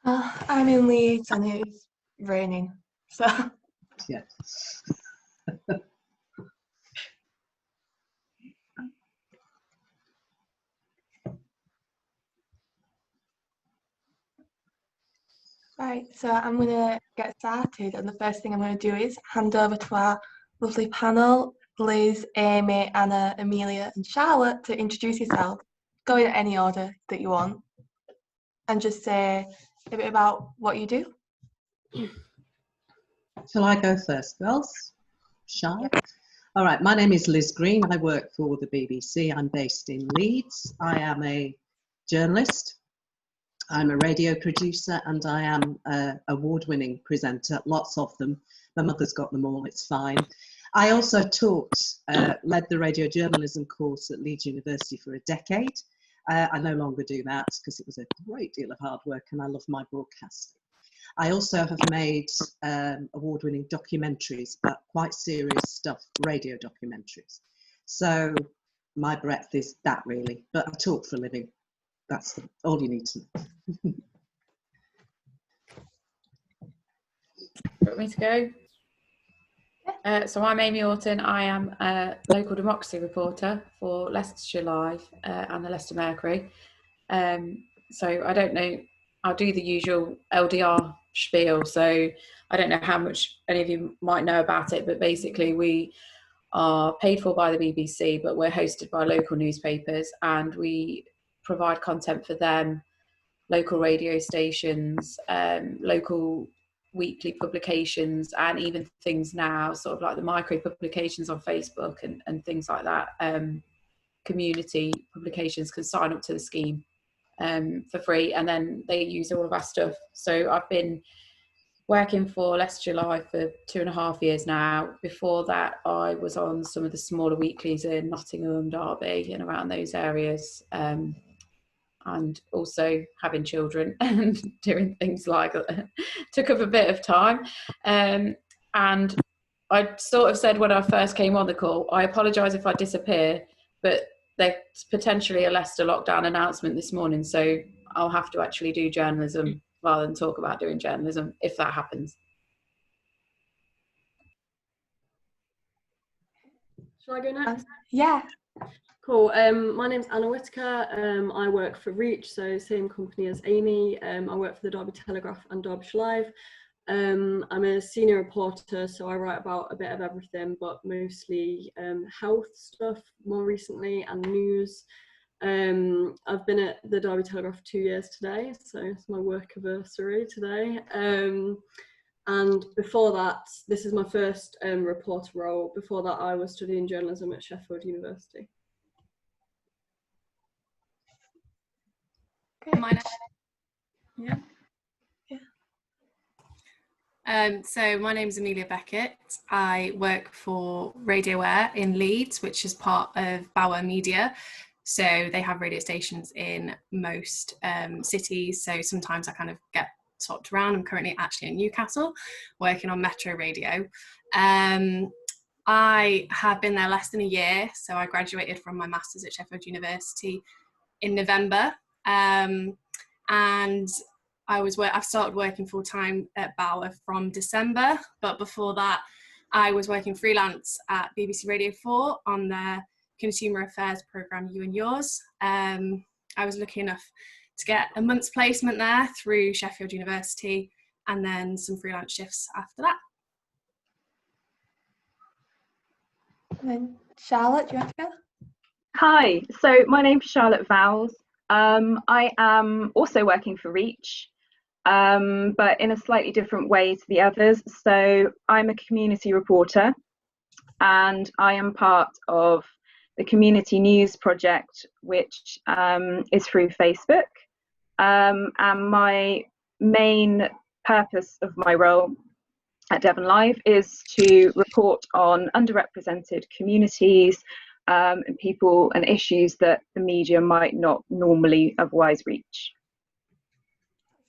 I'm in Leeds and it's raining, so. Yeah. Right, so I'm going to get started, and the first thing I'm going to do is hand over to our lovely panel, Liz, Amy, Anna, Amelia and Charlotte, to introduce yourself. Go in any order that you want and just say a bit about what you do. Shall I go first, girls? Charlotte? All right, my name is Liz Green. I work for the BBC. I'm based in Leeds. I am a journalist. I'm a radio producer and I am an award-winning presenter, lots of them. My mother's got them all, it's fine. I also taught, led the radio journalism course at Leeds University for a decade. I no longer do that because it was a great deal of hard work and I love my broadcasting. I also have made award-winning documentaries, but quite serious stuff, radio documentaries. So my breadth is that really, but I talk for a living. That's all you need to know. Want me to go? So I'm Amy Orton. I am a local democracy reporter for Leicestershire Live and the Leicester Mercury. So I don't know, I'll do the usual LDR spiel. So I don't know how much any of you might know about it, but basically we are paid for by the BBC, but we're hosted by local newspapers and we provide content for them, local radio stations, local weekly publications, and even things now, sort of like the micro publications on Facebook and things like that. Community publications can sign up to the scheme for free, and then they use all of our stuff. So I've been working for Leicestershire Live for 2.5 years now. Before that, I was on some of the smaller weeklies in Nottingham, Derby, and around those areas. And also having children and doing things like that took up a bit of time. And I sort of said when I first came on the call, I apologise if I disappear, but there's potentially a Leicester lockdown announcement this morning, so I'll have to actually do journalism rather than talk about doing journalism if that happens. Shall I go next? Yeah. Cool. My name's Anna Whittaker. I work for Reach, so same company as Amy. I work for the Derby Telegraph and Derbyshire Live. I'm a senior reporter, so I write about a bit of everything, but mostly health stuff more recently and news. I've been at the Derby Telegraph 2 years today, so it's my work anniversary today. And before that, this is my first reporter role. Before that, I was studying journalism at Sheffield University. Yeah. So my name is Amelia Beckett. I work for Radio Air in Leeds, which is part of Bauer Media. So they have radio stations in most cities. So sometimes I kind of get swapped around. I'm currently actually in Newcastle, working on Metro Radio. I have been there less than a year. So I graduated from my master's at Sheffield University in November. And I've started working full-time at Bauer from December, but before that I was working freelance at BBC Radio 4 on their consumer affairs programme You and Yours. I was lucky enough to get a month's placement there through Sheffield University and then some freelance shifts after that. And then Charlotte, do you want to go? Hi, so my name's Charlotte Vowles. I am also working for Reach, but in a slightly different way to the others. So I'm a community reporter and I am part of the community news project, which is through Facebook. And my main purpose of my role at Devon Live is to report on underrepresented communities and people and issues that the media might not normally otherwise reach.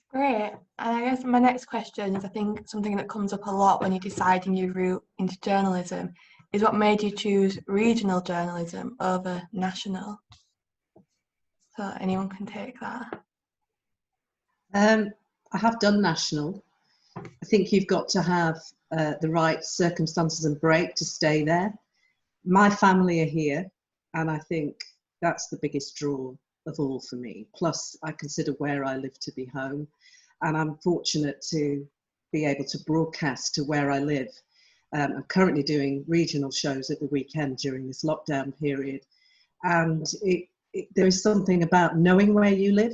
Great. And I guess my next question is, I think something that comes up a lot when you're deciding your route into journalism is what made you choose regional journalism over national? So anyone can take that. I have done national. I think you've got to have the right circumstances and break to stay there. My family are here, and I think that's the biggest draw of all for me. Plus, I consider where I live to be home, and I'm fortunate to be able to broadcast to where I live. I'm currently doing regional shows at the weekend during this lockdown period, and there is something about knowing where you live,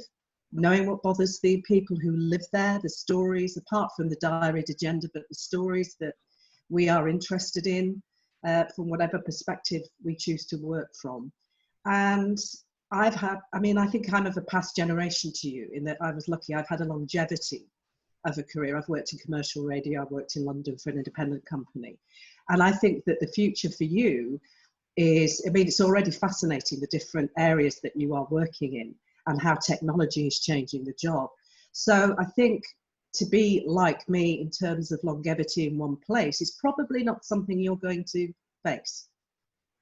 knowing what bothers the people who live there, the stories, apart from the diaried agenda, but the stories that we are interested in from whatever perspective we choose to work from. And I think I'm of a past generation to you in that I was lucky. I've had a longevity of a career. I've worked in commercial radio. I've worked in London for an independent company. And I think that the future for you is, it's already fascinating, the different areas that you are working in and how technology is changing the job. So I think to be like me in terms of longevity in one place is probably not something you're going to face.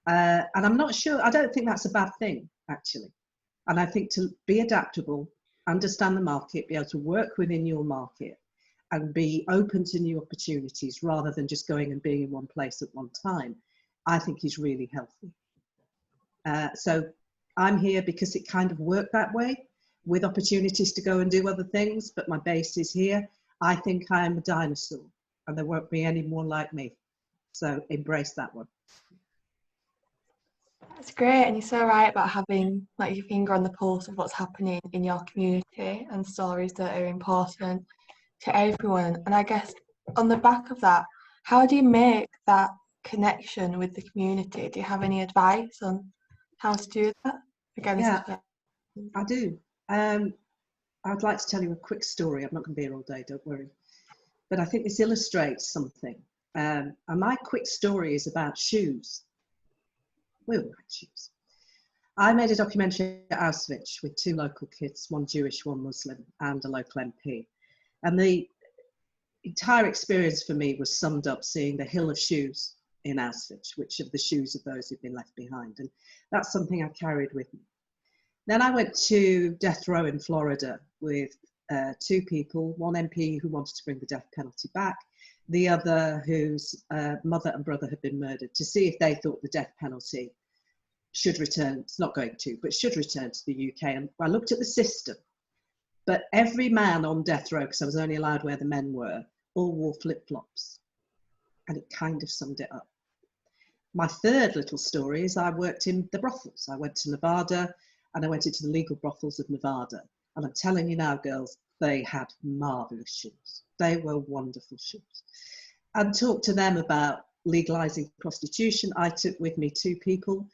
And I'm not sure, I don't think that's a bad thing, actually. And I think to be adaptable, understand the market, be able to work within your market and be open to new opportunities rather than just going and being in one place at one time, I think is really healthy. So I'm here because it kind of worked that way, with opportunities to go and do other things, but my base is here. I think I'm a dinosaur and there won't be any more like me. So embrace that one. That's great, and you're so right about having like your finger on the pulse of what's happening in your community and stories that are important to everyone. And I guess on the back of that, how do you make that connection with the community? Do you have any advice on how to do that? Again, yeah, I do. I'd like to tell you a quick story. I'm not going to be here all day, don't worry. But I think this illustrates something. And my quick story is about shoes. We all like shoes. I made a documentary at Auschwitz with 2 local kids, one Jewish, one Muslim, and a local MP. And the entire experience for me was summed up seeing the hill of shoes in Auschwitz, which are the shoes of those who've been left behind. And that's something I carried with me. Then I went to death row in Florida with 2 people, one MP who wanted to bring the death penalty back, the other whose mother and brother had been murdered, to see if they thought the death penalty should return. It's not going to, but should return to the UK. And I looked at the system, but every man on death row, because I was only allowed where the men were, all wore flip-flops. And it kind of summed it up. My third little story is I worked in the brothels. I went to Nevada and I went into the legal brothels of Nevada. And I'm telling you now, girls, they had marvellous shoes. They were wonderful shoes. And talked to them about legalising prostitution. I took with me 2 people.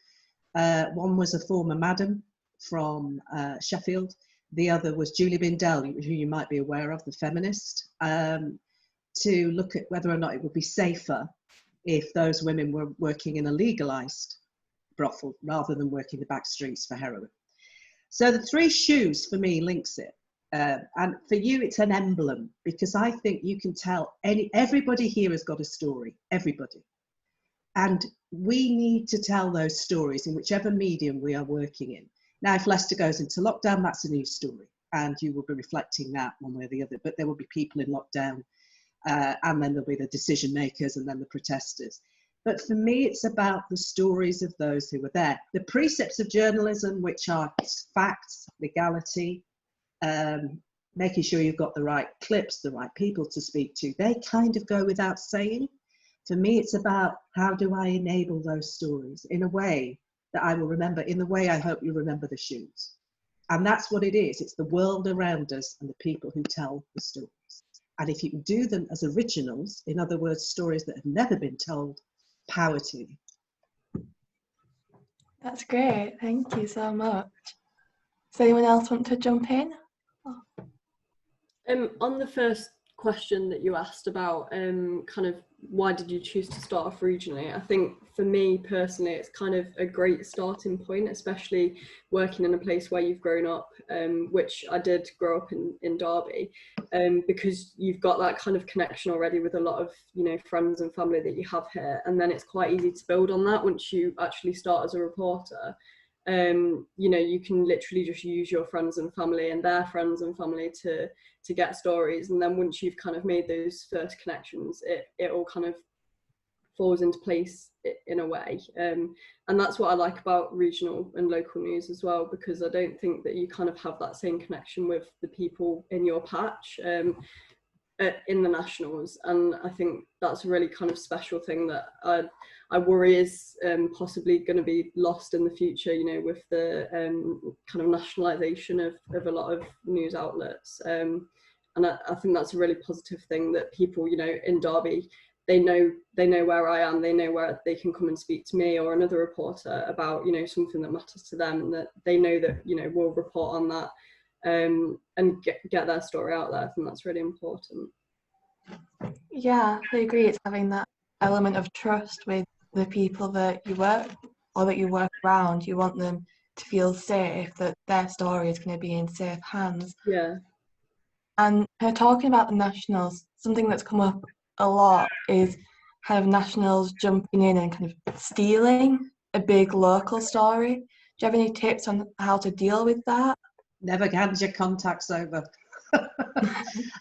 One was a former madam from Sheffield. The other was Julie Bindell, who you might be aware of, the feminist, to look at whether or not it would be safer if those women were working in a legalised brothel rather than working the back streets for heroin. So the 3 shoes for me links it. And for you, it's an emblem, because I think you can tell everybody here has got a story, everybody. And we need to tell those stories in whichever medium we are working in. Now, if Leicester goes into lockdown, that's a new story, and you will be reflecting that one way or the other, but there will be people in lockdown, and then there'll be the decision makers and then the protesters. But for me, it's about the stories of those who were there. The precepts of journalism, which are facts, legality, making sure you've got the right clips, the right people to speak to, they kind of go without saying. For me, it's about how do I enable those stories in a way that I will remember, in the way I hope you remember the shoes. And that's what it is. It's the world around us and the people who tell the stories. And if you can do them as originals, in other words, stories that have never been told, power to you. That's great. Thank you so much. Does anyone else want to jump in? On the first question that you asked about kind of why did you choose to start off regionally, I think for me personally it's kind of a great starting point, especially working in a place where you've grown up, which I did grow up in Derby, because you've got that kind of connection already with a lot of, you know, friends and family that you have here, and then it's quite easy to build on that once you actually start as a reporter. you know, you can literally just use your friends and family and their friends and family to get stories, and then once you've kind of made those first connections, it all kind of falls into place in a way. And that's what I like about regional and local news as well, because I don't think that you kind of have that same connection with the people in your patch in the nationals. And I think that's a really kind of special thing that I worry is possibly going to be lost in the future, you know, with the kind of nationalisation of a lot of news outlets. And I think that's a really positive thing, that people, you know, in Derby, they know where I am, they know where they can come and speak to me or another reporter about, you know, something that matters to them, and that they know that, you know, we'll report on that and get their story out there. I think that's really important. Yeah, I agree. It's having that element of trust with the people that you work or that you work around. You want them to feel safe, that their story is going to be in safe hands. Yeah. And talking about the nationals, something that's come up a lot is kind of nationals jumping in and kind of stealing a big local story. Do you have any tips on how to deal with that? Never hand your contacts over.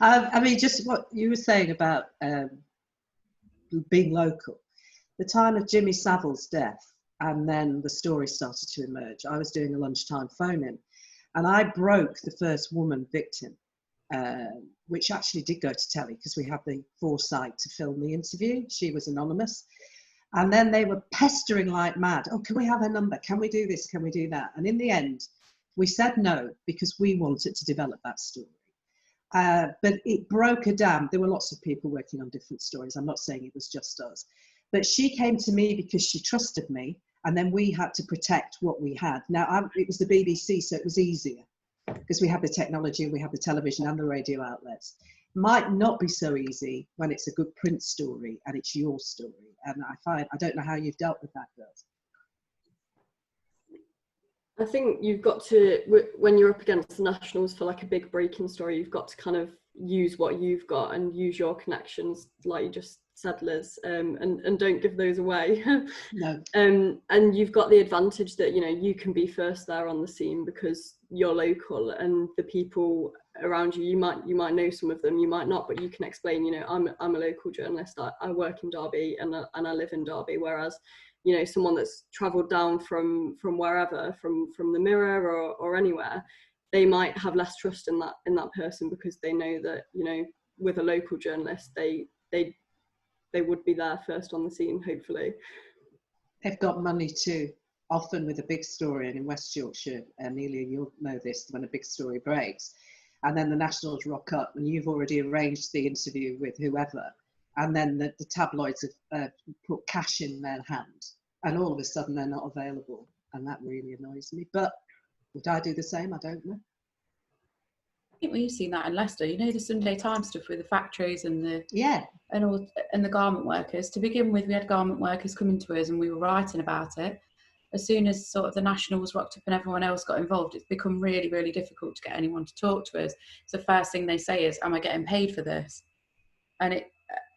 I mean, just what you were saying about being local. The time of Jimmy Savile's death, and then the story started to emerge. I was doing a lunchtime phone-in, and I broke the first woman victim, which actually did go to telly because we had the foresight to film the interview. She was anonymous. And then they were pestering like mad. Oh, can we have her number? Can we do this? Can we do that? And in the end, we said no, because we wanted to develop that story. But it broke a dam. There were lots of people working on different stories. I'm not saying it was just us. But she came to me because she trusted me, and then we had to protect what we had. Now, it was the BBC, so it was easier, because we have the technology, and we have the television and the radio outlets. Might not be so easy when it's a good print story and it's your story. And I don't know how you've dealt with that, girls. I think you've got to, when you're up against the nationals for like a big breaking story, you've got to kind of use what you've got and use your connections, like you just said, Liz, and don't give those away. No. And you've got the advantage that, you know, you can be first there on the scene because you're local, and the people around you, you might know some of them, you might not, but you can explain, you know, I'm a local journalist, I work in Derby and I live in Derby, whereas, you know, someone that's travelled down from wherever, from the Mirror or anywhere, they might have less trust in that person, because they know that, you know, with a local journalist, they would be there first on the scene, hopefully. They've got money too. Often with a big story, and in West Yorkshire, Amelia, you'll know this, when a big story breaks, and then the nationals rock up, and you've already arranged the interview with whoever, and then the tabloids have put cash in their hand, and all of a sudden they're not available, and that really annoys me. But would I do the same? I don't know. I think we've seen that in Leicester. You know, the Sunday Times stuff with the factories and the and the garment workers. To begin with, we had garment workers coming to us, and we were writing about it. As soon as sort of the nationals rocked up and everyone else got involved, it's become really, really difficult to get anyone to talk to us. So the first thing they say is, "Am I getting paid for this?" And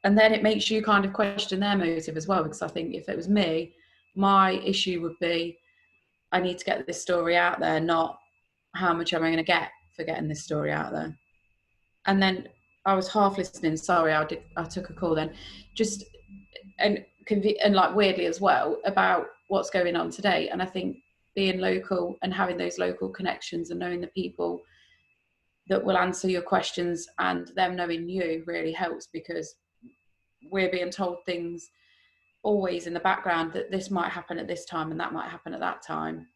then it makes you kind of question their motive as well, because I think if it was me, my issue would be, I need to get this story out there, not how much am I going to get for getting this story out there. And then I was half listening, sorry, I took a call then, just and like weirdly as well, about what's going on today. And I think being local and having those local connections and knowing the people that will answer your questions and them knowing you really helps, because we're being told things always in the background that this might happen at this time and that might happen at that time,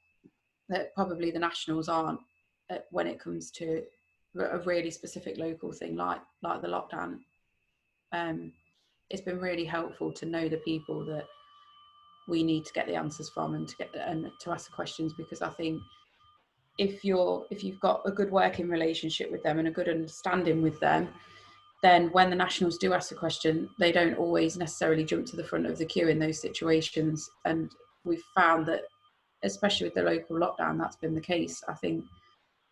that probably the nationals aren't when it comes to a really specific local thing like the lockdown. It's been really helpful to know the people that we need to get the answers from and to ask the questions, because I think if you've got a good working relationship with them and a good understanding with them, then when the nationals do ask a question, they don't always necessarily jump to the front of the queue in those situations. And we've found that, especially with the local lockdown, that's been the case. I think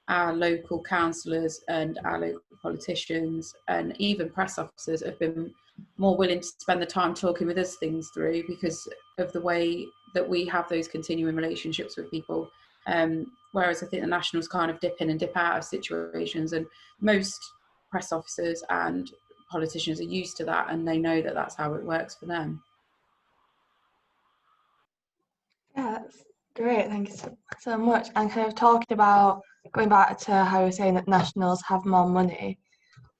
our local councillors and our local politicians and even press officers have been more willing to spend the time talking with us things through, because of the way that we have those continuing relationships with people Whereas I think the Nationals kind of dip in and dip out of situations, and most press officers and politicians are used to that, and they know that that's how it works for them. Yeah, that's great. Thank you so much. And kind of talking about, going back to how you were saying that Nationals have more money,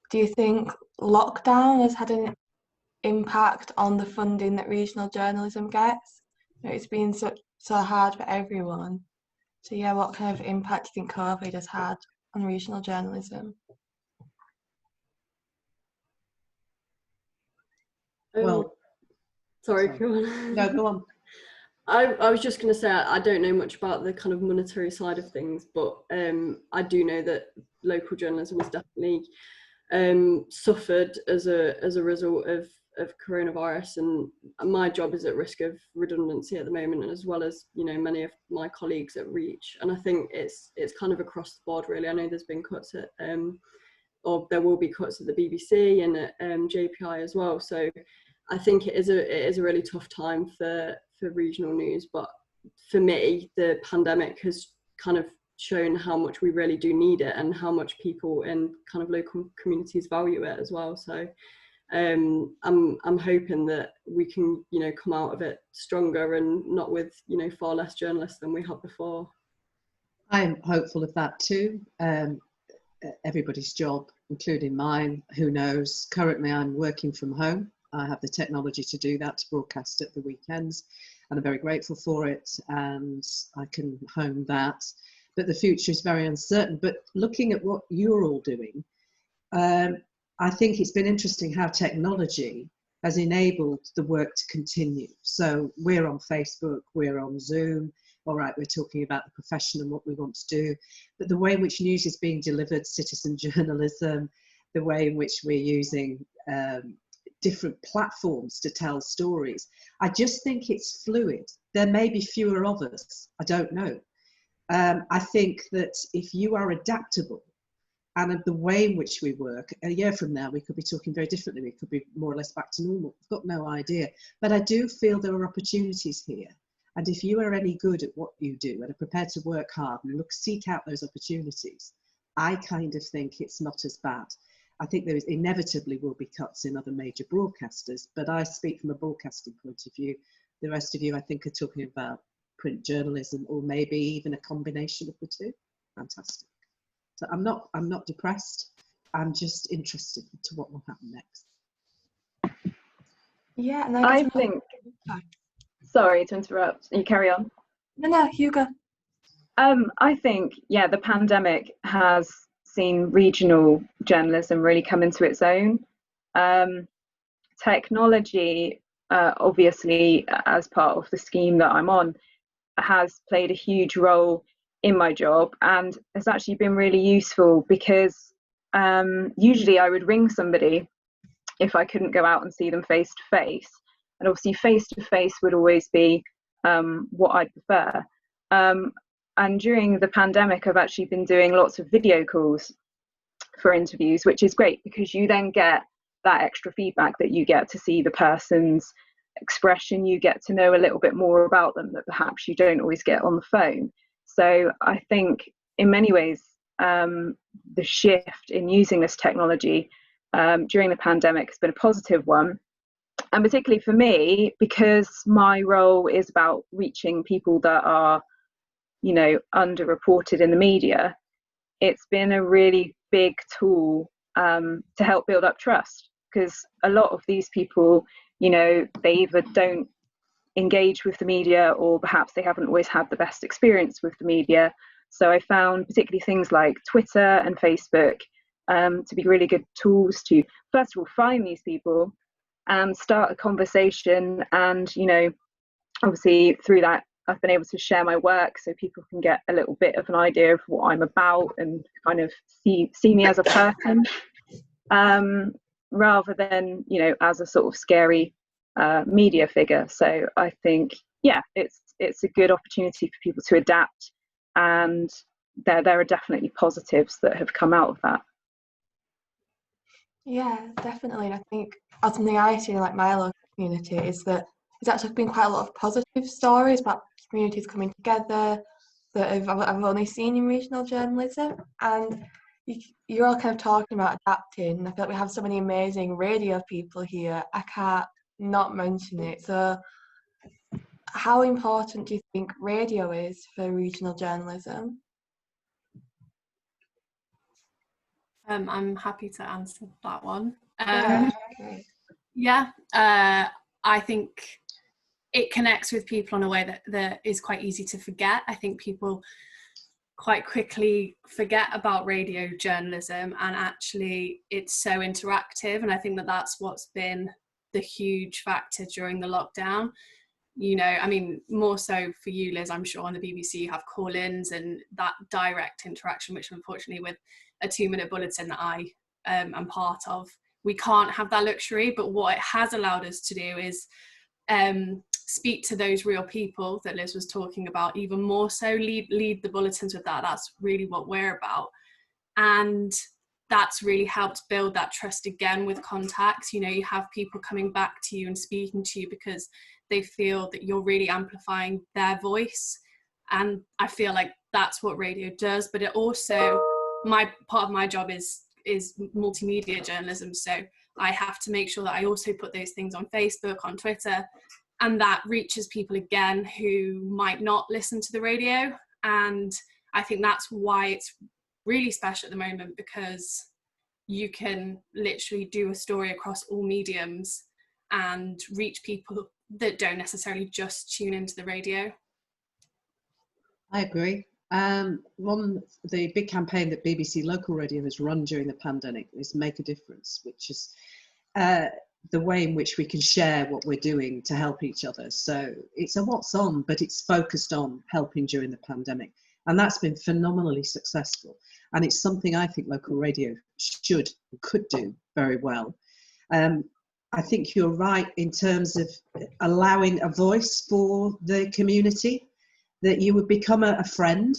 do you think lockdown has had an impact on the funding that regional journalism gets? You know, it's been so hard for everyone. So yeah, what kind of impact do you think COVID has had on regional journalism? Well, sorry, sorry. go on. No, go on. I was just going to say I don't know much about the kind of monetary side of things, but I do know that local journalism has definitely suffered as a result of coronavirus, and my job is at risk of redundancy at the moment, as well as, you know, many of my colleagues at Reach. And I think it's kind of across the board, really. I know there's been cuts at or there will be cuts at the BBC and at JPI as well. So I think it is a really tough time for regional news. But for me, the pandemic has kind of shown how much we really do need it, and how much people in kind of local communities value it as well. So I'm hoping that we can, you know, come out of it stronger, and not with, you know, far less journalists than we had before. I'm hopeful of that too. Everybody's job, including mine, who knows? Currently, I'm working from home. I have the technology to do that, to broadcast at the weekends, and I'm very grateful for it, and I can hone that. But the future is very uncertain. But looking at what you're all doing, I think it's been interesting how technology has enabled the work to continue. So we're on Facebook, we're on Zoom. All right, we're talking about the profession and what we want to do, but the way in which news is being delivered, citizen journalism, the way in which we're using different platforms to tell stories, I just think it's fluid. There may be fewer of us, I don't know. I think that if you are adaptable, and the way in which we work, a year from now, we could be talking very differently. We could be more or less back to normal. I've got no idea. But I do feel there are opportunities here. And if you are any good at what you do and are prepared to work hard and seek out those opportunities, I kind of think it's not as bad. I think there is inevitably will be cuts in other major broadcasters, but I speak from a broadcasting point of view. The rest of you, I think, are talking about print journalism, or maybe even a combination of the two. Fantastic. So I'm not depressed. I'm just interested to what will happen next. Yeah, and I think. Sorry to interrupt. You carry on. No, Hugo. I think, yeah, the pandemic has seen regional journalism really come into its own. Technology, obviously, as part of the scheme that I'm on, has played a huge role in my job, and has actually been really useful, because usually I would ring somebody if I couldn't go out and see them face to face, and obviously face to face would always be what I'd prefer. And during the pandemic, I've actually been doing lots of video calls for interviews, which is great, because you then get that extra feedback that you get to see the person's expression. You get to know a little bit more about them that perhaps you don't always get on the phone. So I think in many ways, the shift in using this technology during the pandemic has been a positive one. And particularly for me, because my role is about reaching people that are, you know, underreported in the media, it's been a really big tool to help build up trust, because a lot of these people, you know, they either don't engage with the media, or perhaps they haven't always had the best experience with the media. So I found particularly things like Twitter and Facebook to be really good tools to, first of all, find these people and start a conversation. And, you know, obviously through that, I've been able to share my work so people can get a little bit of an idea of what I'm about and kind of see me as a person, rather than, you know, as a sort of scary media figure. So I think, yeah, it's a good opportunity for people to adapt, and there are definitely positives that have come out of that. Yeah, definitely. And I think something I see in like my local community is that there's actually been quite a lot of positive stories about communities coming together, that I've only seen in regional journalism, and you're all kind of talking about adapting, and I feel like we have so many amazing radio people here, I can't not mention it. So how important do you think radio is for regional journalism? I'm happy to answer that one. Yeah, I think it connects with people in a way that is quite easy to forget. I think people quite quickly forget about radio journalism, and actually it's so interactive, and I think that's what's been the huge factor during the lockdown. You know, I mean, more so for you, Liz, I'm sure on the BBC you have call-ins and that direct interaction, which unfortunately with a 2-minute bulletin that I am part of, we can't have that luxury. But what it has allowed us to do is speak to those real people that Liz was talking about, even more so, lead the bulletins with that. That's really what we're about. And that's really helped build that trust again with contacts. You know, you have people coming back to you and speaking to you because they feel that you're really amplifying their voice. And I feel like that's what radio does. But it also, part of my job is multimedia journalism. So I have to make sure that I also put those things on Facebook, on Twitter, and that reaches people again who might not listen to the radio. And I think that's why it's really special at the moment, because you can literally do a story across all mediums and reach people that don't necessarily just tune into the radio. I agree. The big campaign that BBC Local Radio has run during the pandemic is Make a Difference, which is the way in which we can share what we're doing to help each other. So it's a what's on, but it's focused on helping during the pandemic. And that's been phenomenally successful. And it's something I think local radio should and could do very well. I think you're right in terms of allowing a voice for the community, that you would become a friend.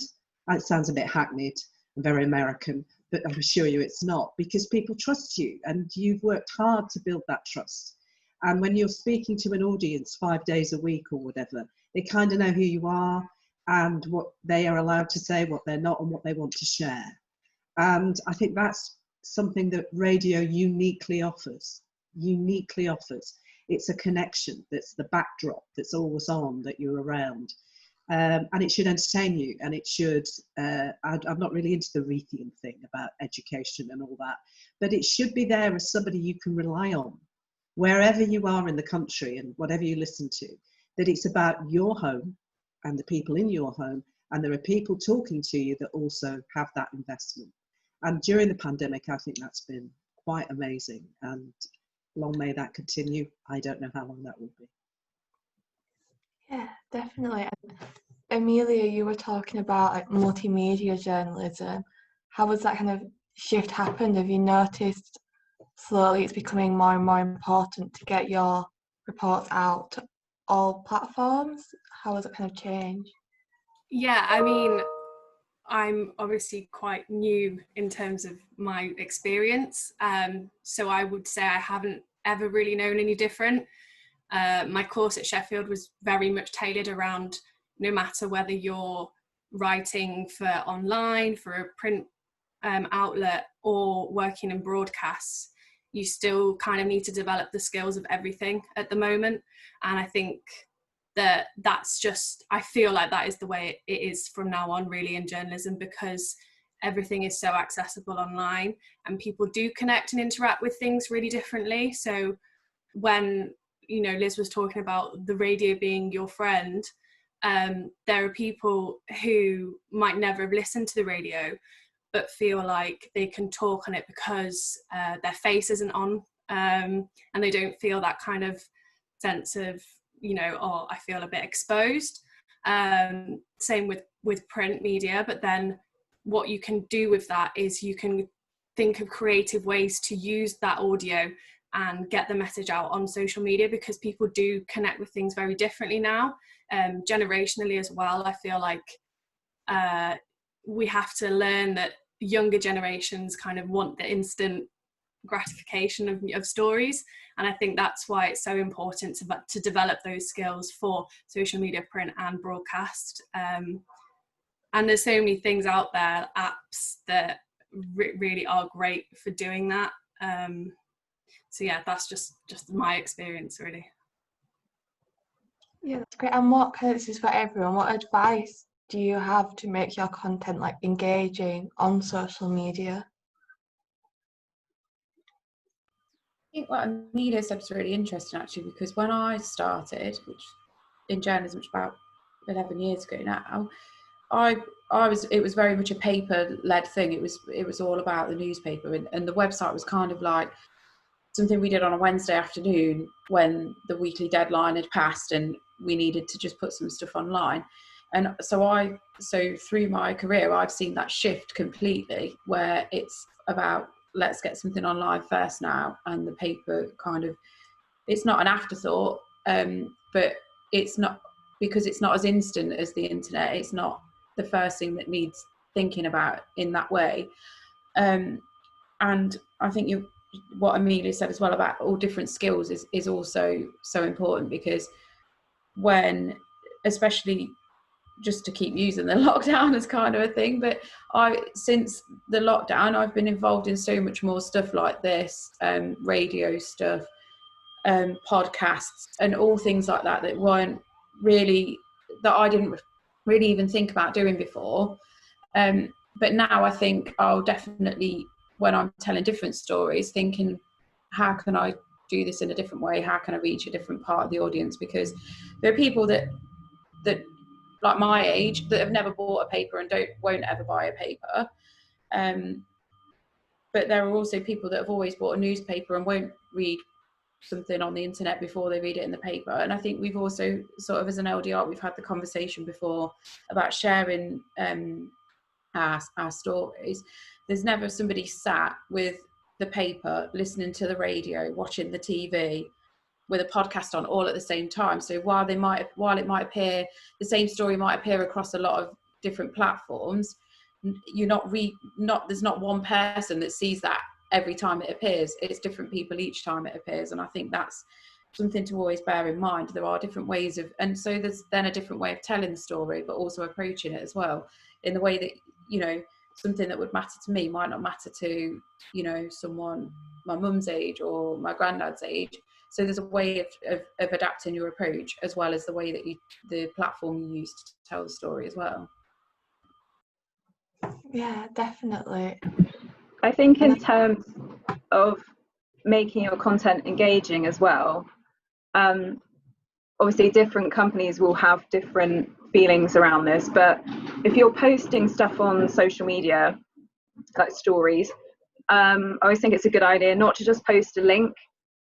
It sounds a bit hackneyed and very American, but I assure you it's not, because people trust you and you've worked hard to build that trust. And when you're speaking to an audience 5 days a week or whatever, they kind of know who you are and what they are allowed to say, what they're not, and what they want to share. And I think that's something that radio uniquely offers. It's a connection that's the backdrop, that's always on, that you're around. And it should entertain you, and it should, I'm not really into the Reithian thing about education and all that, but it should be there as somebody you can rely on, wherever you are in the country and whatever you listen to, that it's about your home and the people in your home, and there are people talking to you that also have that investment. And during the pandemic, I think that's been quite amazing, and long may that continue. I don't know how long that will be. Yeah, definitely. And Amelia, you were talking about like multimedia journalism. How has that kind of shift happened? Have you noticed slowly it's becoming more and more important to get your reports out to all platforms? How has it kind of changed? Yeah, I mean, I'm obviously quite new in terms of my experience. So I would say I haven't ever really known any different. My course at Sheffield was very much tailored around, no matter whether you're writing for online, for a print outlet, or working in broadcasts, you still kind of need to develop the skills of everything at the moment. And I think that's just, I feel like that is the way it is from now on really in journalism, because everything is so accessible online and people do connect and interact with things really differently. So when, you know, Liz was talking about the radio being your friend, there are people who might never have listened to the radio but feel like they can talk on it because their face isn't on, and they don't feel that kind of sense of, you know, oh, I feel a bit exposed. Same with print media, but then what you can do with that is you can think of creative ways to use that audio and get the message out on social media, because people do connect with things very differently now, generationally as well. I feel like we have to learn that younger generations kind of want the instant gratification of stories, and I think that's why it's so important to develop those skills for social media, print and broadcast. And there's so many things out there, apps that really are great for doing that. So yeah, that's just my experience, really. Yeah, that's great. And this is for everyone, what advice do you have to make your content like engaging on social media? I think what Amelia said was really interesting, actually, because when I started, which in journalism, which is about 11 years ago now, it was very much a paper-led thing. It was all about the newspaper, and the website was kind of like something we did on a Wednesday afternoon when the weekly deadline had passed and we needed to just put some stuff online. And so through my career, I've seen that shift completely, where it's about, let's get something online first now, and the paper it's not an afterthought, but it's not, because it's not as instant as the internet, it's not the first thing that needs thinking about in that way. And I think what Amelia said as well about all different skills is also so important, because when, especially just to keep using the lockdown as kind of a thing, but since the lockdown, I've been involved in so much more stuff like this, radio stuff, podcasts, and all things like that that I didn't really even think about doing before. But now I think I'll definitely, when I'm telling different stories, thinking, how can I do this in a different way? How can I reach a different part of the audience? Because there are people that like my age that have never bought a paper and won't ever buy a paper. But there are also people that have always bought a newspaper and won't read something on the internet before they read it in the paper. And I think we've also sort of, as an LDR, we've had the conversation before about sharing our stories. There's never somebody sat with the paper, listening to the radio, watching the TV, with a podcast on all at the same time. So while it might appear, the same story might appear across a lot of different platforms, there's not one person that sees that every time it appears. It's different people each time it appears. And I think that's something to always bear in mind. There are different ways and so there's then a different way of telling the story, but also approaching it as well, in the way that, something that would matter to me might not matter to, someone my mum's age or my granddad's age. So there's a way of adapting your approach, as well as the way that the platform you use to tell the story as well. Yeah, definitely. I think in terms of making your content engaging as well, obviously different companies will have different feelings around this, but if you're posting stuff on social media, like stories, I always think it's a good idea not to just post a link,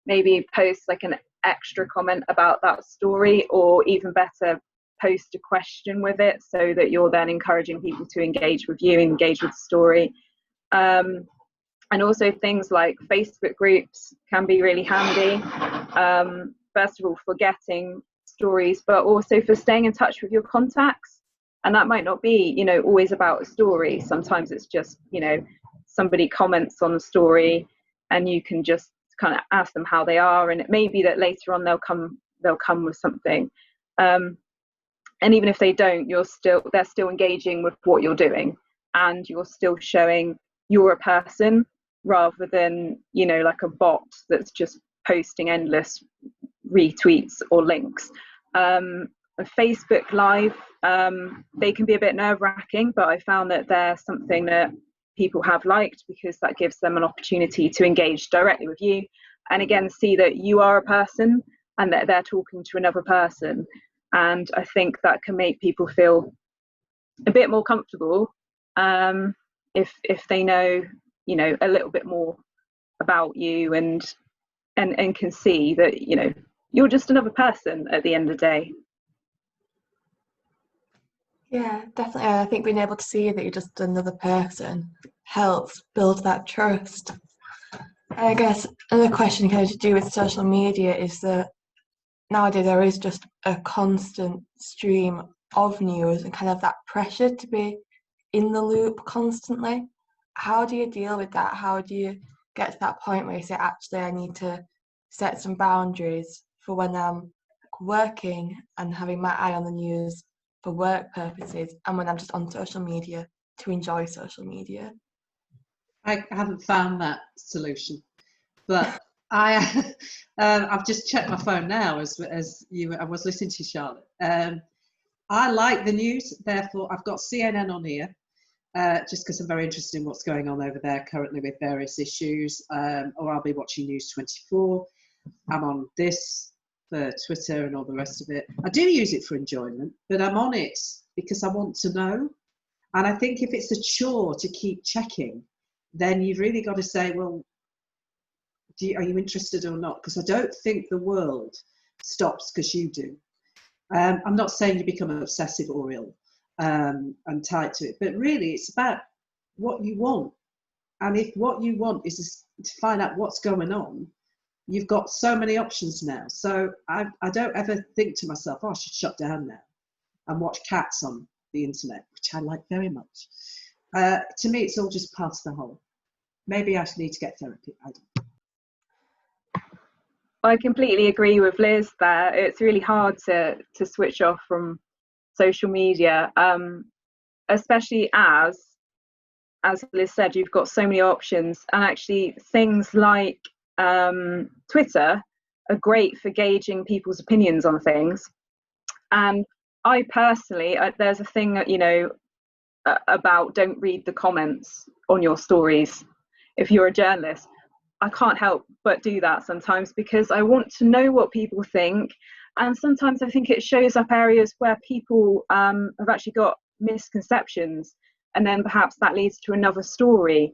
maybe post like an extra comment about that story, or even better, post a question with it, so that you're then encouraging people to engage with you, engage with the story. And also things like Facebook groups can be really handy, first of all for getting stories, but also for staying in touch with your contacts. And that might not be, always about a story. Sometimes it's just, somebody comments on a story and you can just kind of ask them how they are, and it may be that later on they'll come with something. And even if they don't, they're still engaging with what you're doing, and you're still showing you're a person, rather than, like a bot that's just posting endless retweets or links. A Facebook Live, they can be a bit nerve-wracking, but I found that they're something that people have liked, because that gives them an opportunity to engage directly with you, and again see that you are a person and that they're talking to another person. And I think that can make people feel a bit more comfortable, if they know, a little bit more about you, and can see that, you're just another person at the end of the day. Yeah, definitely. I think being able to see that you're just another person helps build that trust. I guess another question kind of to do with social media is that nowadays there is just a constant stream of news, and kind of that pressure to be in the loop constantly. How do you deal with that? How do you get to that point where you say, actually, I need to set some boundaries for when I'm working and having my eye on the news, for work purposes and when I'm just on social media to enjoy social media. I haven't found that solution, but I've just checked my phone now as I was listening to you, Charlotte. I like the news, therefore I've got CNN on here, just because I'm very interested in what's going on over there currently with various issues, or I'll be watching News 24. I'm on this for Twitter and all the rest of it. I do use it for enjoyment, but I'm on it because I want to know. And I think if it's a chore to keep checking, then you've really got to say, well, are you interested or not? Because I don't think the world stops because you do. I'm not saying you become obsessive or ill and tied to it, but really it's about what you want. And if what you want is to find out what's going on, you've got so many options now. So I don't ever think to myself, oh, I should shut down now and watch cats on the internet, which I like very much. To me, it's all just part of the whole. Maybe I should need to get therapy. I don't. I completely agree with Liz there. It's really hard to switch off from social media, especially as Liz said, you've got so many options, and actually things like Twitter are great for gauging people's opinions on things. And I personally, there's a thing that, you know, about don't read the comments on your stories. If you're a journalist, I can't help but do that sometimes because I want to know what people think, and sometimes I think it shows up areas where people have actually got misconceptions, and then perhaps that leads to another story.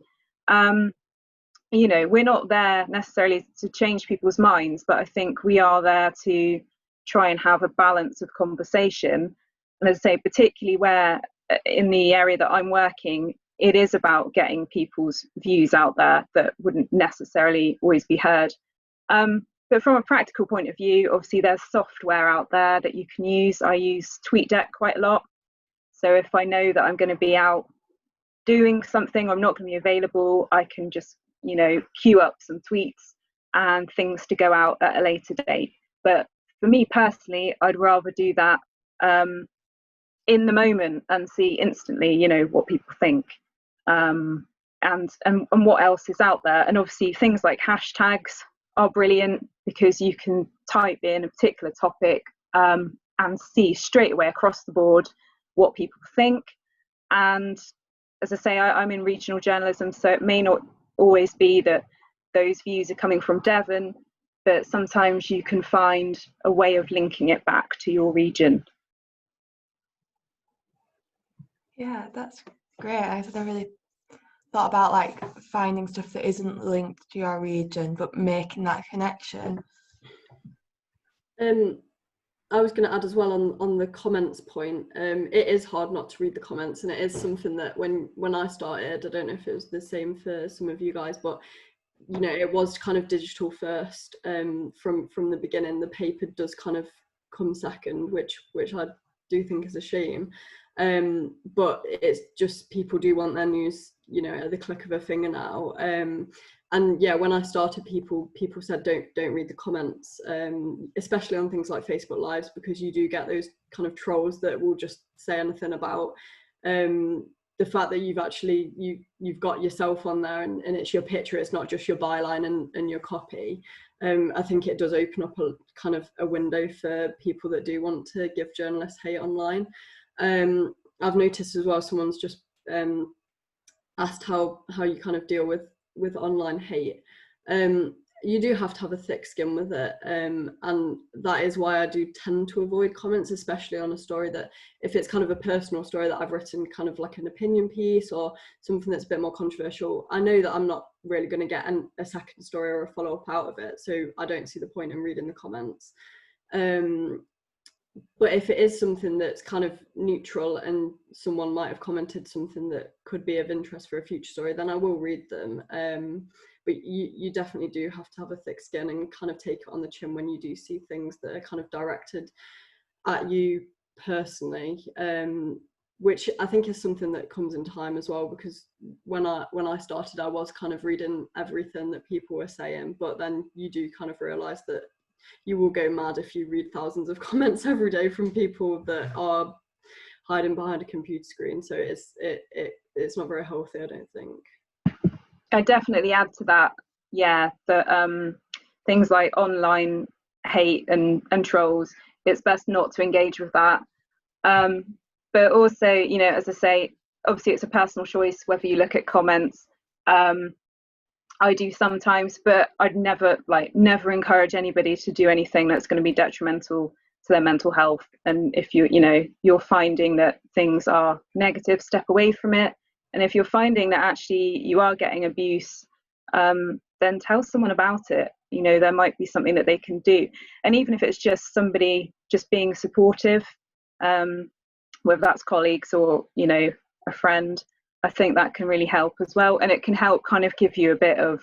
You know, we're not there necessarily to change people's minds, but I think we are there to try and have a balance of conversation. And as I say, particularly where in the area that I'm working, it is about getting people's views out there that wouldn't necessarily always be heard. But from a practical point of view, obviously there's software out there that you can use. I use TweetDeck quite a lot. So if I know that I'm going to be out doing something, I'm not going to be available, I can just, you know, queue up some tweets and things to go out at a later date. But for me personally, I'd rather do that in the moment and see instantly, you know, what people think, and what else is out there. And obviously things like hashtags are brilliant because you can type in a particular topic and see straight away across the board what people think. And as I say, I'm in regional journalism, so it may not always be that those views are coming from Devon, but sometimes you can find a way of linking it back to your region. Yeah, that's great. I never really thought about like finding stuff that isn't linked to your region, but making that connection. I was going to add as well on the comments point. It is hard not to read the comments, and it is something that when I started, I don't know if it was the same for some of you guys, but you know, it was kind of digital first from the beginning. The paper does kind of come second, which I do think is a shame. But it's just people do want their news, you know, at the click of a finger now. And yeah, when I started, people said don't read the comments, especially on things like Facebook Lives, because you do get those kind of trolls that will just say anything about the fact that you've got yourself on there and it's your picture, it's not just your byline and your copy. I think it does open up a kind of a window for people that do want to give journalists hate online. I've noticed as well, someone's just asked how you kind of deal with online hate. You do have to have a thick skin with it, and that is why I do tend to avoid comments, especially on a story that, if it's kind of a personal story that I've written, kind of like an opinion piece or something that's a bit more controversial, I know that I'm not really going to get a second story or a follow-up out of it, so I don't see the point in reading the comments. But if it is something that's kind of neutral and someone might have commented something that could be of interest for a future story, then I will read them. But you definitely do have to have a thick skin and kind of take it on the chin when you do see things that are kind of directed at you personally, which I think is something that comes in time as well, because when I started, I was kind of reading everything that people were saying, but then you do kind of realise that you will go mad if you read thousands of comments every day from people that are hiding behind a computer screen. So it's not very healthy, I don't think. I definitely add to that, yeah, that things like online hate and trolls, it's best not to engage with that. But also, you know, as I say, obviously it's a personal choice whether you look at comments. I do sometimes, but I'd never encourage anybody to do anything that's going to be detrimental to their mental health. And if you're finding that things are negative, step away from it. And if you're finding that actually you are getting abuse, then tell someone about it. You know, there might be something that they can do. And even if it's just somebody just being supportive, whether that's colleagues or, you know, a friend, I think that can really help as well. And it can help kind of give you a bit of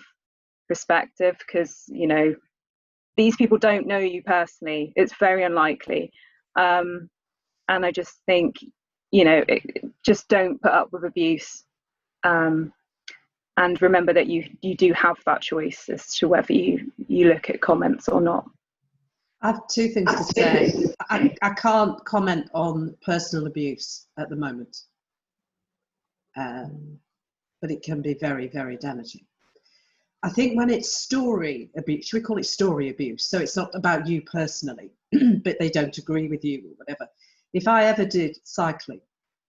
perspective, because, you know, these people don't know you personally. It's very unlikely. And I just think, you know, just don't put up with abuse. And remember that you do have that choice as to whether you look at comments or not. I have two things to say. I can't comment on personal abuse at the moment, but it can be very, very damaging. I think when it's story abuse, should we call it story abuse? So it's not about you personally, but they don't agree with you or whatever. If I ever did cycling,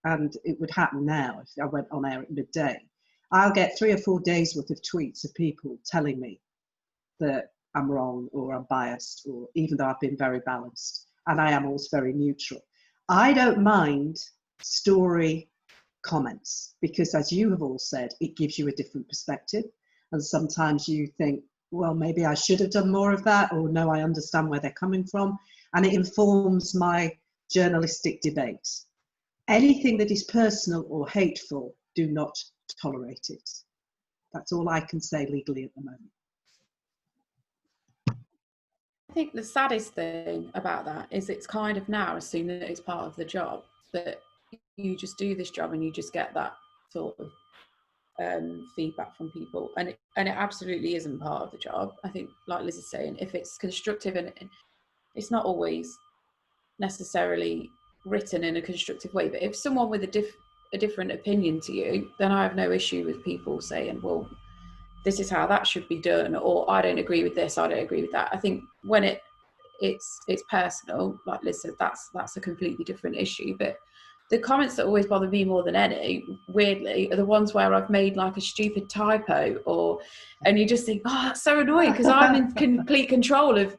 and it would happen now if I went on air at midday, I'll get 3 or 4 days worth of tweets of people telling me that I'm wrong or I'm biased, or even though I've been very balanced, and I am always very neutral. I don't mind story comments because, as you have all said, it gives you a different perspective. And sometimes you think, well, maybe I should have done more of that, or no, I understand where they're coming from. And it informs my journalistic debate. Anything that is personal or hateful, do not tolerate it. That's all I can say legally at the moment. I think the saddest thing about that is it's kind of now assumed that it's part of the job, that you just do this job and you just get that sort of feedback from people, and it absolutely isn't part of the job. I think, like Liz is saying, if it's constructive, and it's not always necessarily written in a constructive way, but if someone with a different opinion to you, then I have no issue with people saying, well, this is how that should be done, or I don't agree with this, I don't agree with that. I think when it's personal, like Liz said, that's a completely different issue. But the comments that always bother me more than any, weirdly, are the ones where I've made like a stupid typo, and you just think, oh, that's so annoying, because I'm in complete control of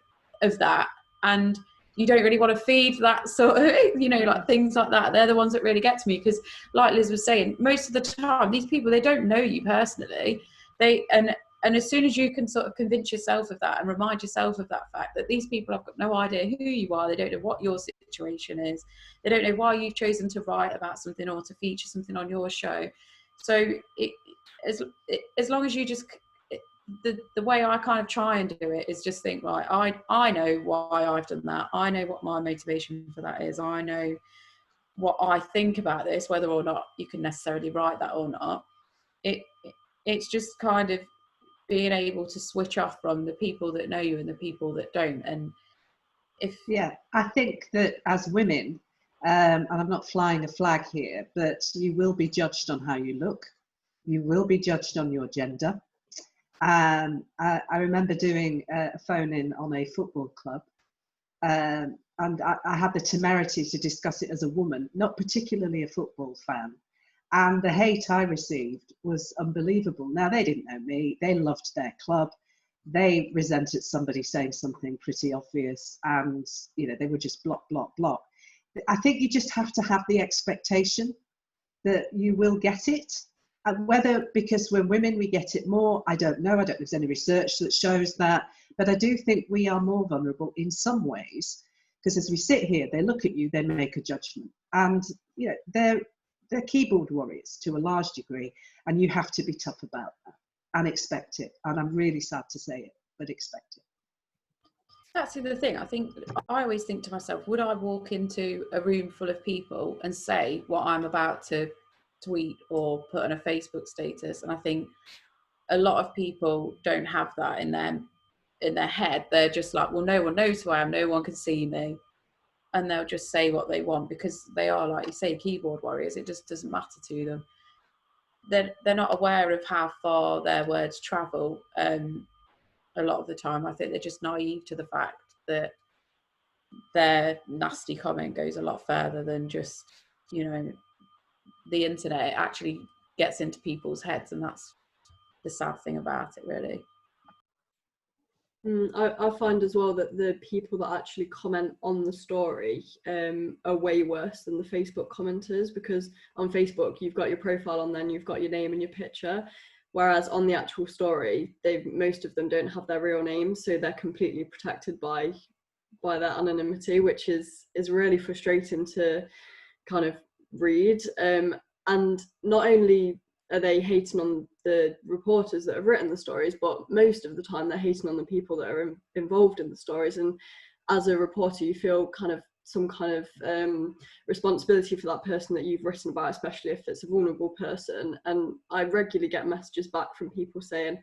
that, and you don't really want to feed that sort of, you know, like things like that. They're the ones that really get to me, because, like Liz was saying, most of the time these people, they don't know you personally. And as soon as you can sort of convince yourself of that and remind yourself of that fact, that these people have got no idea who you are, they don't know what your situation is, they don't know why you've chosen to write about something or to feature something on your show. So as long as you just, the way I kind of try and do it is just think, right, I know why I've done that, I know what my motivation for that is, I know what I think about this, whether or not you can necessarily write that or not. It's just kind of being able to switch off from the people that know you and the people that don't. And I think that as women, and I'm not flying a flag here, but you will be judged on how you look, you will be judged on your gender. I remember doing a phone-in on a football club, and I had the temerity to discuss it as a woman, not particularly a football fan. And the hate I received was unbelievable. Now, they didn't know me. They loved their club. They resented somebody saying something pretty obvious, and, you know, they would just block. I think you just have to have the expectation that you will get it. And whether because we're women we get it more, I don't know. I don't know if there's any research that shows that. But I do think we are more vulnerable in some ways, because as we sit here, they look at you, they make a judgment. And, you know, they're keyboard warriors to a large degree, and you have to be tough about that and expect it. And I'm really sad to say it, but expect it. That's the other thing. I always think to myself, would I walk into a room full of people and say what I'm about to tweet or put on a Facebook status? And I think a lot of people don't have that in their head. They're just like, well, no one knows who I am, no one can see me. and they'll just say what they want because they are, like you say, keyboard warriors. It just doesn't matter to them. They're not aware of how far their words travel. A lot of the time, I think they're just naive to the fact that their nasty comment goes a lot further than just, you know, the internet. It actually gets into people's heads, and that's the sad thing about it, really. I find as well that the people that actually comment on the story are way worse than the Facebook commenters, because on Facebook you've got your profile on, then you've got your name and your picture, whereas on the actual story most of them don't have their real names, so they're completely protected by their anonymity, which is really frustrating to kind of read. And not only are they hating on the reporters that have written the stories, but most of the time they're hating on the people that are involved in the stories. And as a reporter, you feel kind of some kind of responsibility for that person that you've written about, especially if it's a vulnerable person. And I regularly get messages back from people saying,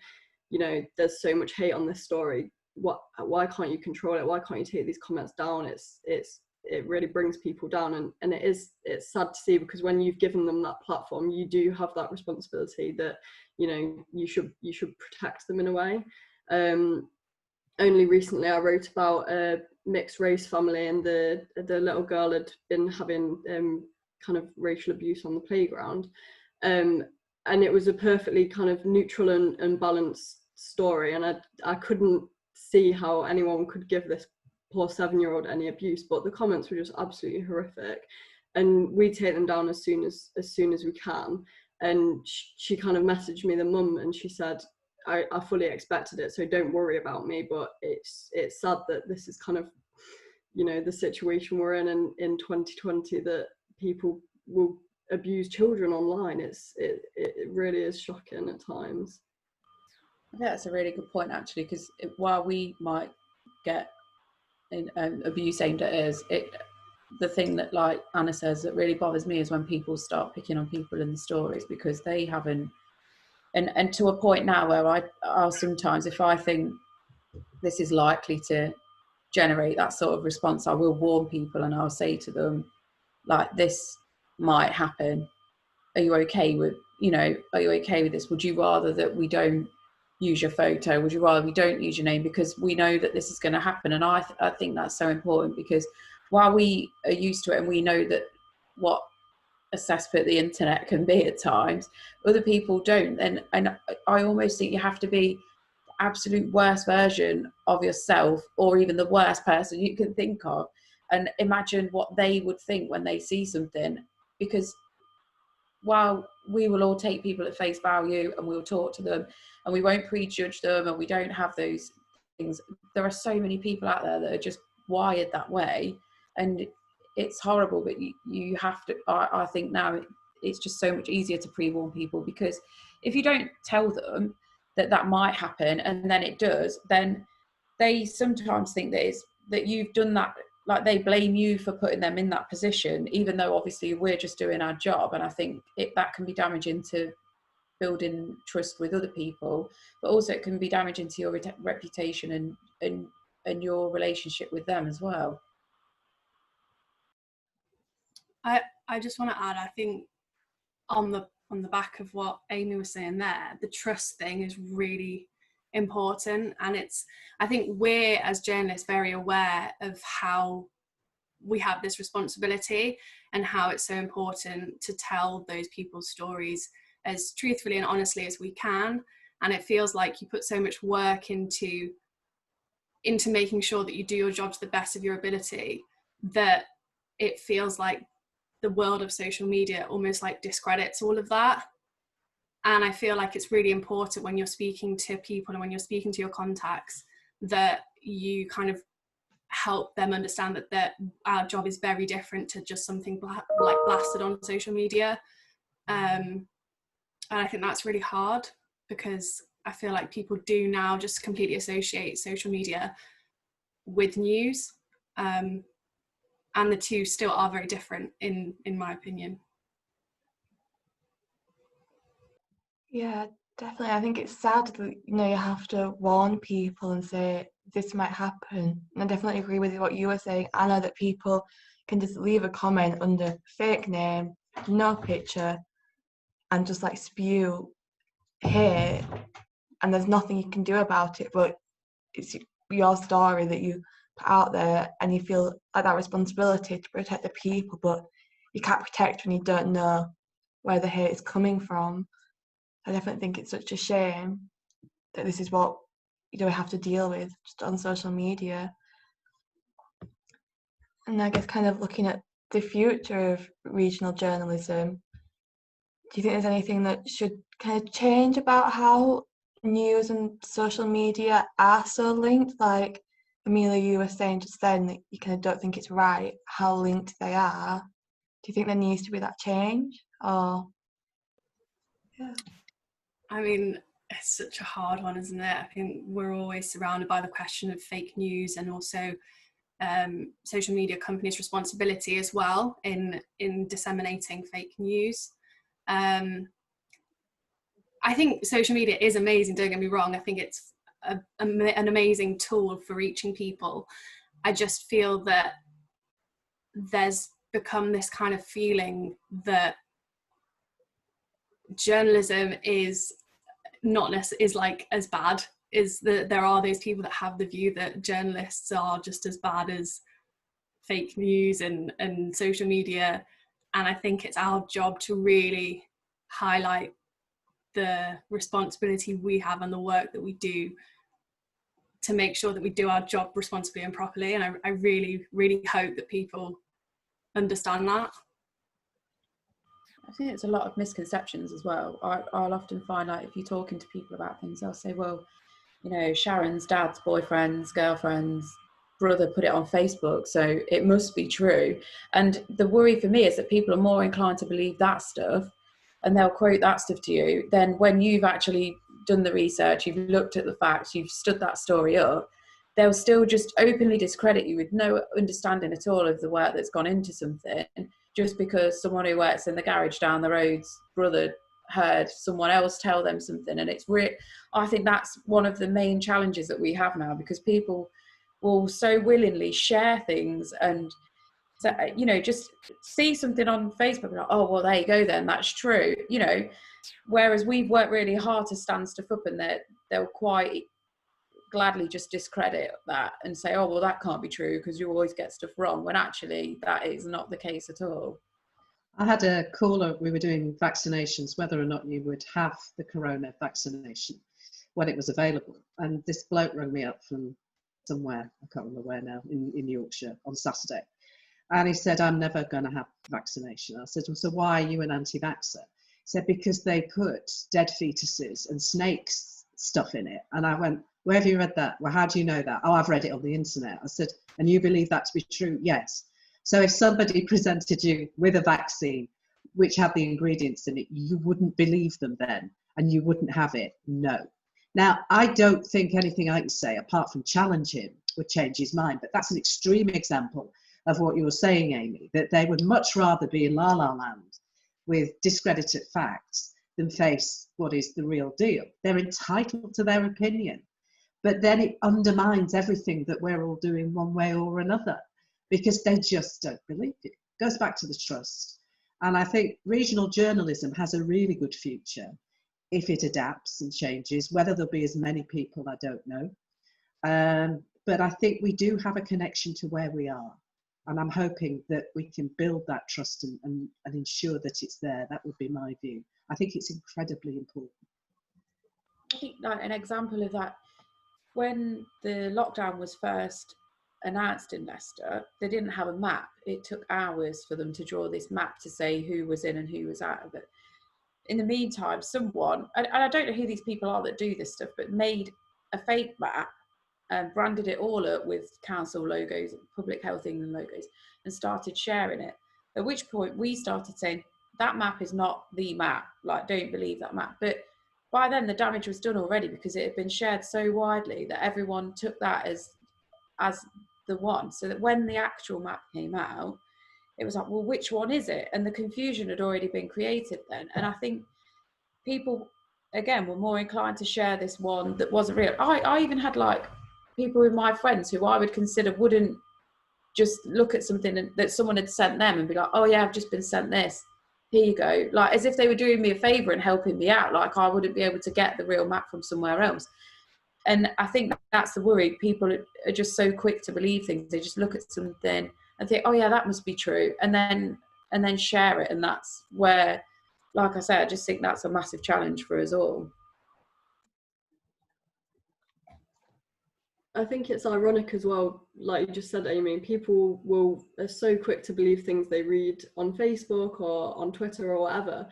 you know, there's so much hate on this story. Why can't you control it? Why can't you take these comments down? It really brings people down, and it's sad to see, because when you've given them that platform, you do have that responsibility that, you know, you should protect them in a way. Only recently I wrote about a mixed race family, and the little girl had been having kind of racial abuse on the playground, and it was a perfectly kind of neutral and balanced story, and I couldn't see how anyone could give this poor 7-year-old any abuse, but the comments were just absolutely horrific, and we take them down as soon as we can. And she kind of messaged me, the mum, and she said, I fully expected it, so don't worry about me, but it's sad that this is kind of, you know, the situation we're in 2020, that people will abuse children online. It really is shocking at times. Yeah, that's a really good point, actually, because while we might get abuse aimed at us, the thing that, like Anna says, that really bothers me is when people start picking on people in the stories, because they haven't, and to a point now where I sometimes, if I think this is likely to generate that sort of response, I will warn people, and I'll say to them, like, this might happen. Are you okay with, you know, are you okay with this? Would you rather that we don't use your photo? Would you rather we don't use your name? Because we know that this is going to happen. And I think that's so important, because while we are used to it and we know that what a cesspit the internet can be at times, other people don't. And I almost think you have to be the absolute worst version of yourself, or even the worst person you can think of, and imagine what they would think when they see something. Because while we will all take people at face value and we'll talk to them and we won't prejudge them and we don't have those things, there are so many people out there that are just wired that way, and it's horrible. But you have to, I think now it's just so much easier to pre-warn people, because if you don't tell them that might happen and then it does, then they sometimes think that you've done that. Like, they blame you for putting them in that position, even though obviously we're just doing our job. And I think that can be damaging to building trust with other people, but also it can be damaging to your reputation and your relationship with them as well. I just want to add, I think on the back of what Amy was saying there, the trust thing is really important. And I think we're, as journalists, very aware of how we have this responsibility and how it's so important to tell those people's stories as truthfully and honestly as we can. And it feels like you put so much work into making sure that you do your job to the best of your ability, that it feels like the world of social media almost like discredits all of that. And I feel like it's really important when you're speaking to people and when you're speaking to your contacts, that you kind of help them understand that our job is very different to just something like blasted on social media. And I think that's really hard, because I feel like people do now just completely associate social media with news. And the two still are very different in my opinion. Yeah, definitely. I think it's sad that, you know, you have to warn people and say this might happen. And I definitely agree with what you were saying, Anna, that people can just leave a comment under fake name, no picture, and just like spew hate, and there's nothing you can do about it. But it's your story that you put out there, and you feel like that responsibility to protect the people, but you can't protect when you don't know where the hate is coming from. I definitely think it's such a shame that this is what we have to deal with just on social media. And I guess kind of looking at the future of regional journalism, do you think there's anything that should kind of change about how news and social media are so linked? Like Amelia, you were saying just then that you kind of don't think it's right how linked they are. Do you think there needs to be that change? Or yeah. I mean, it's such a hard one, isn't it? I think we're always surrounded by the question of fake news, and also social media companies' responsibility as well in disseminating fake news. I think social media is amazing, don't get me wrong. I think it's an amazing tool for reaching people. I just feel that there's become this kind of feeling that journalism is not necessarily is like as bad, is that there are those people that have the view that journalists are just as bad as fake news and social media. And I think it's our job to really highlight the responsibility we have and the work that we do to make sure that we do our job responsibly and properly. And I really, really hope that people understand that. I think it's a lot of misconceptions as well. I'll often find, like, if you're talking to people about things, they'll say, well, you know, Sharon's dad's boyfriend's girlfriend's brother put it on Facebook, so it must be true. And the worry for me is that people are more inclined to believe that stuff, and they'll quote that stuff to you, than when you've actually done the research, you've looked at the facts, you've stood that story up, they'll still just openly discredit you with no understanding at all of the work that's gone into something, just because someone who works in the garage down the road's brother heard someone else tell them something. And it's I think that's one of the main challenges that we have now, because people will so willingly share things, and so, you know, just see something on Facebook and like, oh, well, there you go then, that's true, you know, whereas we've worked really hard to stand stuff up, and they'll quite gladly just discredit that and say, oh, well, that can't be true because you always get stuff wrong, when actually that is not the case at all. I had a caller, we were doing vaccinations, whether or not you would have the corona vaccination when it was available. And this bloke rang me up from somewhere, I can't remember where now, in Yorkshire on Saturday. And he said, I'm never going to have vaccination. I said, well, so why are you an anti-vaxxer? He said, because they put dead fetuses and snakes stuff in it. And I went, where have you read that? Well, how do you know that? Oh, I've read it on the internet. I said, and you believe that to be true? Yes. So if somebody presented you with a vaccine which had the ingredients in it, you wouldn't believe them then, and you wouldn't have it? No. Now, I don't think anything I can say, apart from challenge him, would change his mind, but that's an extreme example of what you were saying, Amy, that they would much rather be in La La Land with discredited facts than face what is the real deal. They're entitled to their opinion, but then it undermines everything that we're all doing one way or another, because they just don't believe it. It goes back to the trust. And I think regional journalism has a really good future if it adapts and changes. Whether there'll be as many people, I don't know. But I think we do have a connection to where we are. And I'm hoping that we can build that trust and ensure that it's there. That would be my view. I think it's incredibly important. I think, like, an example of that, when the lockdown was first announced in Leicester, they didn't have a map. It took hours for them to draw this map to say who was in and who was out of it. In the meantime, someone, and I don't know who these people are that do this stuff, but made a fake map and branded it all up with council logos, Public Health England logos, and started sharing it. At which point we started saying, that map is not the map, like, don't believe that map. But by then the damage was done already, because it had been shared so widely that everyone took that as the one, so that when the actual map came out, it was like, well, which one is it? And the confusion had already been created then. And I think people, again, were more inclined to share this one that wasn't real. I even had, like, people with my friends who I would consider wouldn't just look at something that someone had sent them and be like, oh yeah, I've just been sent this, here you go, like as if they were doing me a favour and helping me out, like I wouldn't be able to get the real map from somewhere else. And I think that's the worry. People are just so quick to believe things. They just look at something and think, oh yeah, that must be true, and then share it. And that's where, like I said, I just think that's a massive challenge for us all. I think it's ironic as well, like you just said, Amy, people are so quick to believe things they read on Facebook or on Twitter or whatever.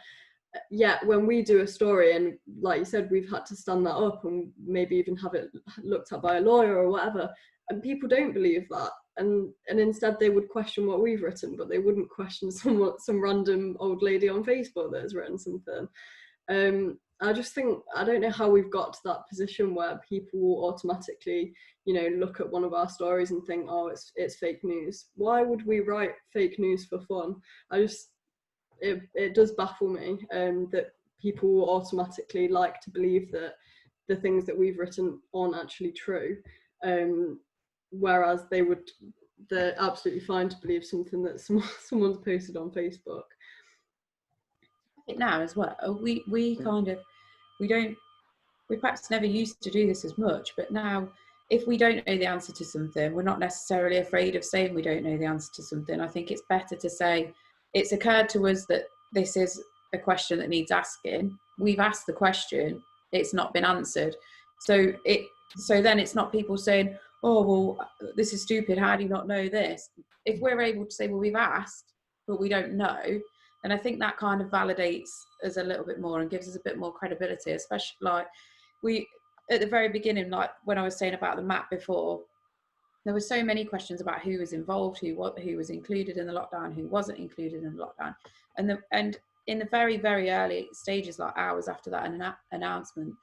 Yet when we do a story, and like you said, we've had to stand that up and maybe even have it looked at by a lawyer or whatever, and people don't believe that, and instead they would question what we've written, but they wouldn't question some random old lady on Facebook that has written something. I just think, I don't know how we've got to that position where people will automatically, you know, look at one of our stories and think, oh, it's fake news. Why would we write fake news for fun? It does baffle me that people will automatically like to believe that the things that we've written aren't actually true, whereas they're absolutely fine to believe something that someone's posted on Facebook. Now as well, we perhaps never used to do this as much, but now if we don't know the answer to something, we're not necessarily afraid of saying we don't know the answer to something. I think it's better to say, it's occurred to us that this is a question that needs asking. We've asked the question, it's not been answered. So then it's not people saying, oh, well, this is stupid, how do you not know this? If we're able to say, well, we've asked, but we don't know, and I think that kind of validates us a little bit more and gives us a bit more credibility, especially like at the very beginning, like when I was saying about the map before, there were so many questions about who was involved, who was included in the lockdown, who wasn't included in the lockdown. And in the very, very early stages, like hours after that announcement,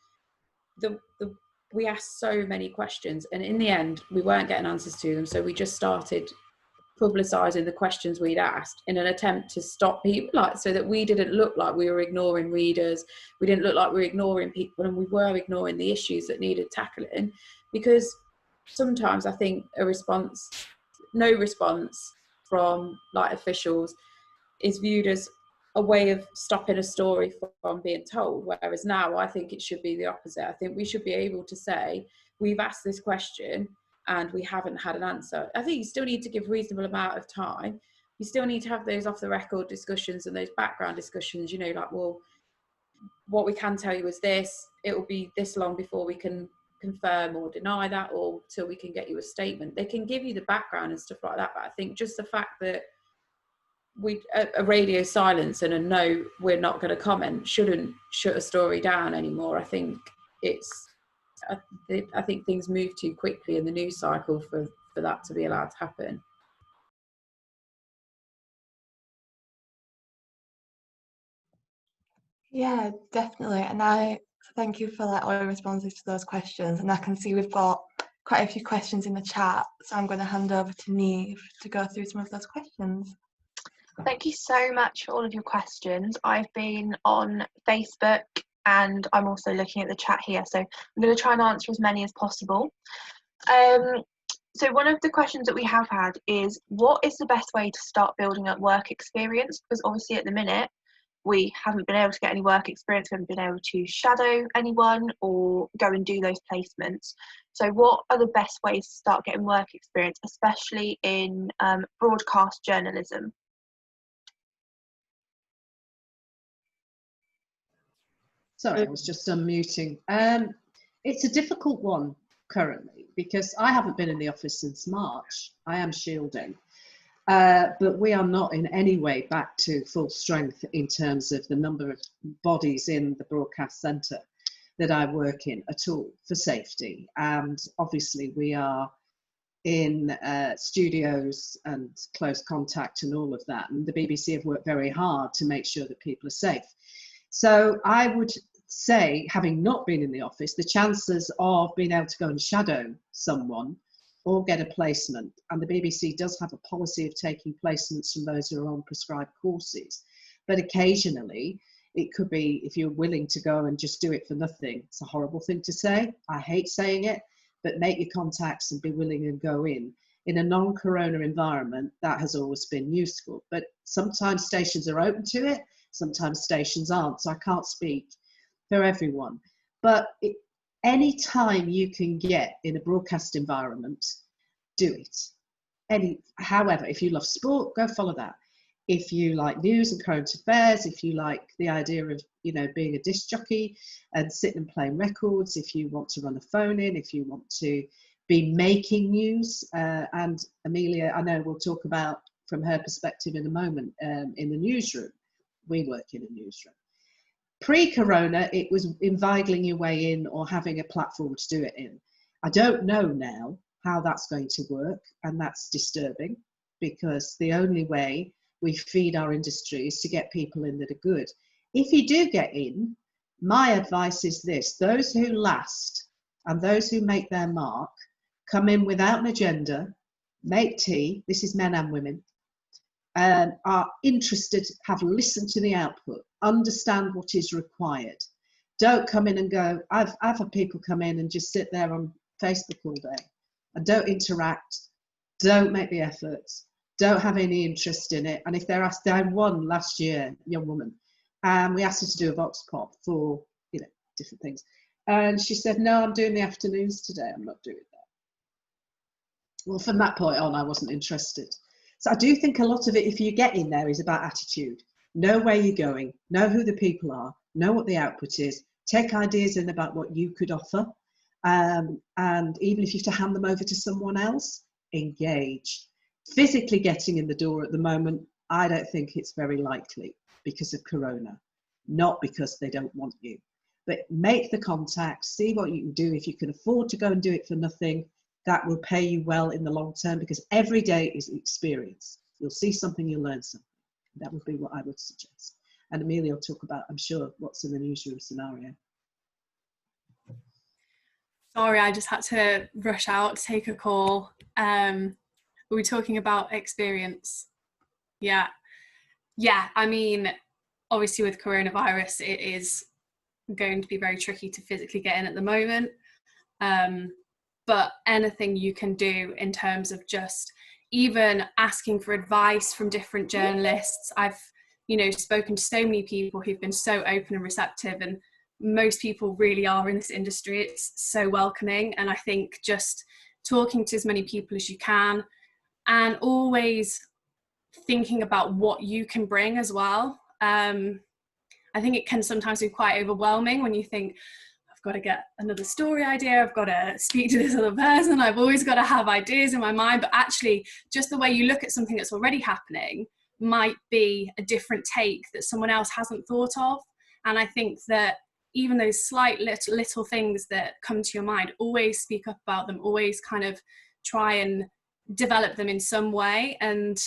we asked so many questions, and in the end, we weren't getting answers to them. So we just started publicising the questions we'd asked in an attempt to stop people, like so that we didn't look like we were ignoring readers, we didn't look like we were ignoring people, and we were ignoring the issues that needed tackling. Because sometimes I think no response from like officials is viewed as a way of stopping a story from being told, whereas now I think it should be the opposite. I think we should be able to say, we've asked this question and we haven't had an answer. I think you still need to give reasonable amount of time. You still need to have those off the record discussions and those background discussions, you know, like, well, what we can tell you is this, it will be this long before we can confirm or deny that, or till we can get you a statement. They can give you the background and stuff like that, but I think just the fact that a radio silence and a no, we're not going to comment, shouldn't shut a story down anymore. I think I think things move too quickly in the news cycle for that to be allowed to happen. Yeah, definitely. And I thank you for all your responses to those questions. And I can see we've got quite a few questions in the chat. So I'm going to hand over to Neve to go through some of those questions. Thank you so much for all of your questions. I've been on Facebook and I'm also looking at the chat here. So I'm going to try and answer as many as possible. So one of the questions that we have had is, what is the best way to start building up work experience? Because obviously at the minute, we haven't been able to get any work experience, we haven't been able to shadow anyone or go and do those placements. So what are the best ways to start getting work experience, especially in broadcast journalism? Sorry, I was just unmuting. It's a difficult one currently because I haven't been in the office since March. I am shielding. But we are not in any way back to full strength in terms of the number of bodies in the broadcast centre that I work in at all for safety. And obviously we are in studios and close contact and all of that. And the BBC have worked very hard to make sure that people are safe. So I would say, having not been in the office, the chances of being able to go and shadow someone or get a placement, and the BBC does have a policy of taking placements from those who are on prescribed courses, but occasionally it could be, if you're willing to go and just do it for nothing, it's a horrible thing to say, I hate saying it, but make your contacts and be willing and go in. In a non-corona environment, that has always been useful. But sometimes stations are open to it, sometimes stations aren't. So I can't speak for everyone. But any time you can get in a broadcast environment, do it. However, if you love sport, go follow that. If you like news and current affairs, if you like the idea of, you know, being a disc jockey and sitting and playing records, if you want to run a phone in, if you want to be making news, and Amelia, I know we'll talk about from her perspective in a moment, in the newsroom. We work in a newsroom. Pre-corona, it was inveigling your way in or having a platform to do it in. I don't know now how that's going to work, and that's disturbing, because the only way we feed our industry is to get people in that are good. If you do get in, my advice is this: those who last and those who make their mark come in without an agenda, make tea, this is men and women, are interested, have listened to the output, understand what is required. Don't come in and go, I've had people come in and just sit there on Facebook all day and don't interact, don't make the efforts, don't have any interest in it. And if they're asked, I had one last year, young woman, and we asked her to do a vox pop for, you know, different things. And she said, no, I'm doing the afternoons today, I'm not doing that. Well, from that point on, I wasn't interested. So I do think a lot of it, if you get in there, is about attitude. Know where you're going, know who the people are, know what the output is, take ideas in about what you could offer. And even if you have to hand them over to someone else, engage. Physically getting in the door at the moment, I don't think it's very likely because of corona, not because they don't want you. But make the contacts, see what you can do. If you can afford to go and do it for nothing, that will pay you well in the long term, because every day is experience. You'll see something, you'll learn something. That would be what I would suggest. And Amelia will talk about, I'm sure, what's in the newsroom scenario. Sorry, I just had to rush out to take a call. Were we talking about experience? Yeah. I mean, obviously with coronavirus, it is going to be very tricky to physically get in at the moment. But anything you can do in terms of just even asking for advice from different journalists. I've, you know, spoken to so many people who've been so open and receptive, and most people really are in this industry. It's so welcoming. And I think just talking to as many people as you can, and always thinking about what you can bring as well. I think it can sometimes be quite overwhelming when you think, I've got to get another story idea, I've got to speak to this other person, I've always got to have ideas in my mind. But actually, just the way you look at something that's already happening might be a different take that someone else hasn't thought of. And I think that even those slight little things that come to your mind, always speak up about them, always kind of try and develop them in some way. And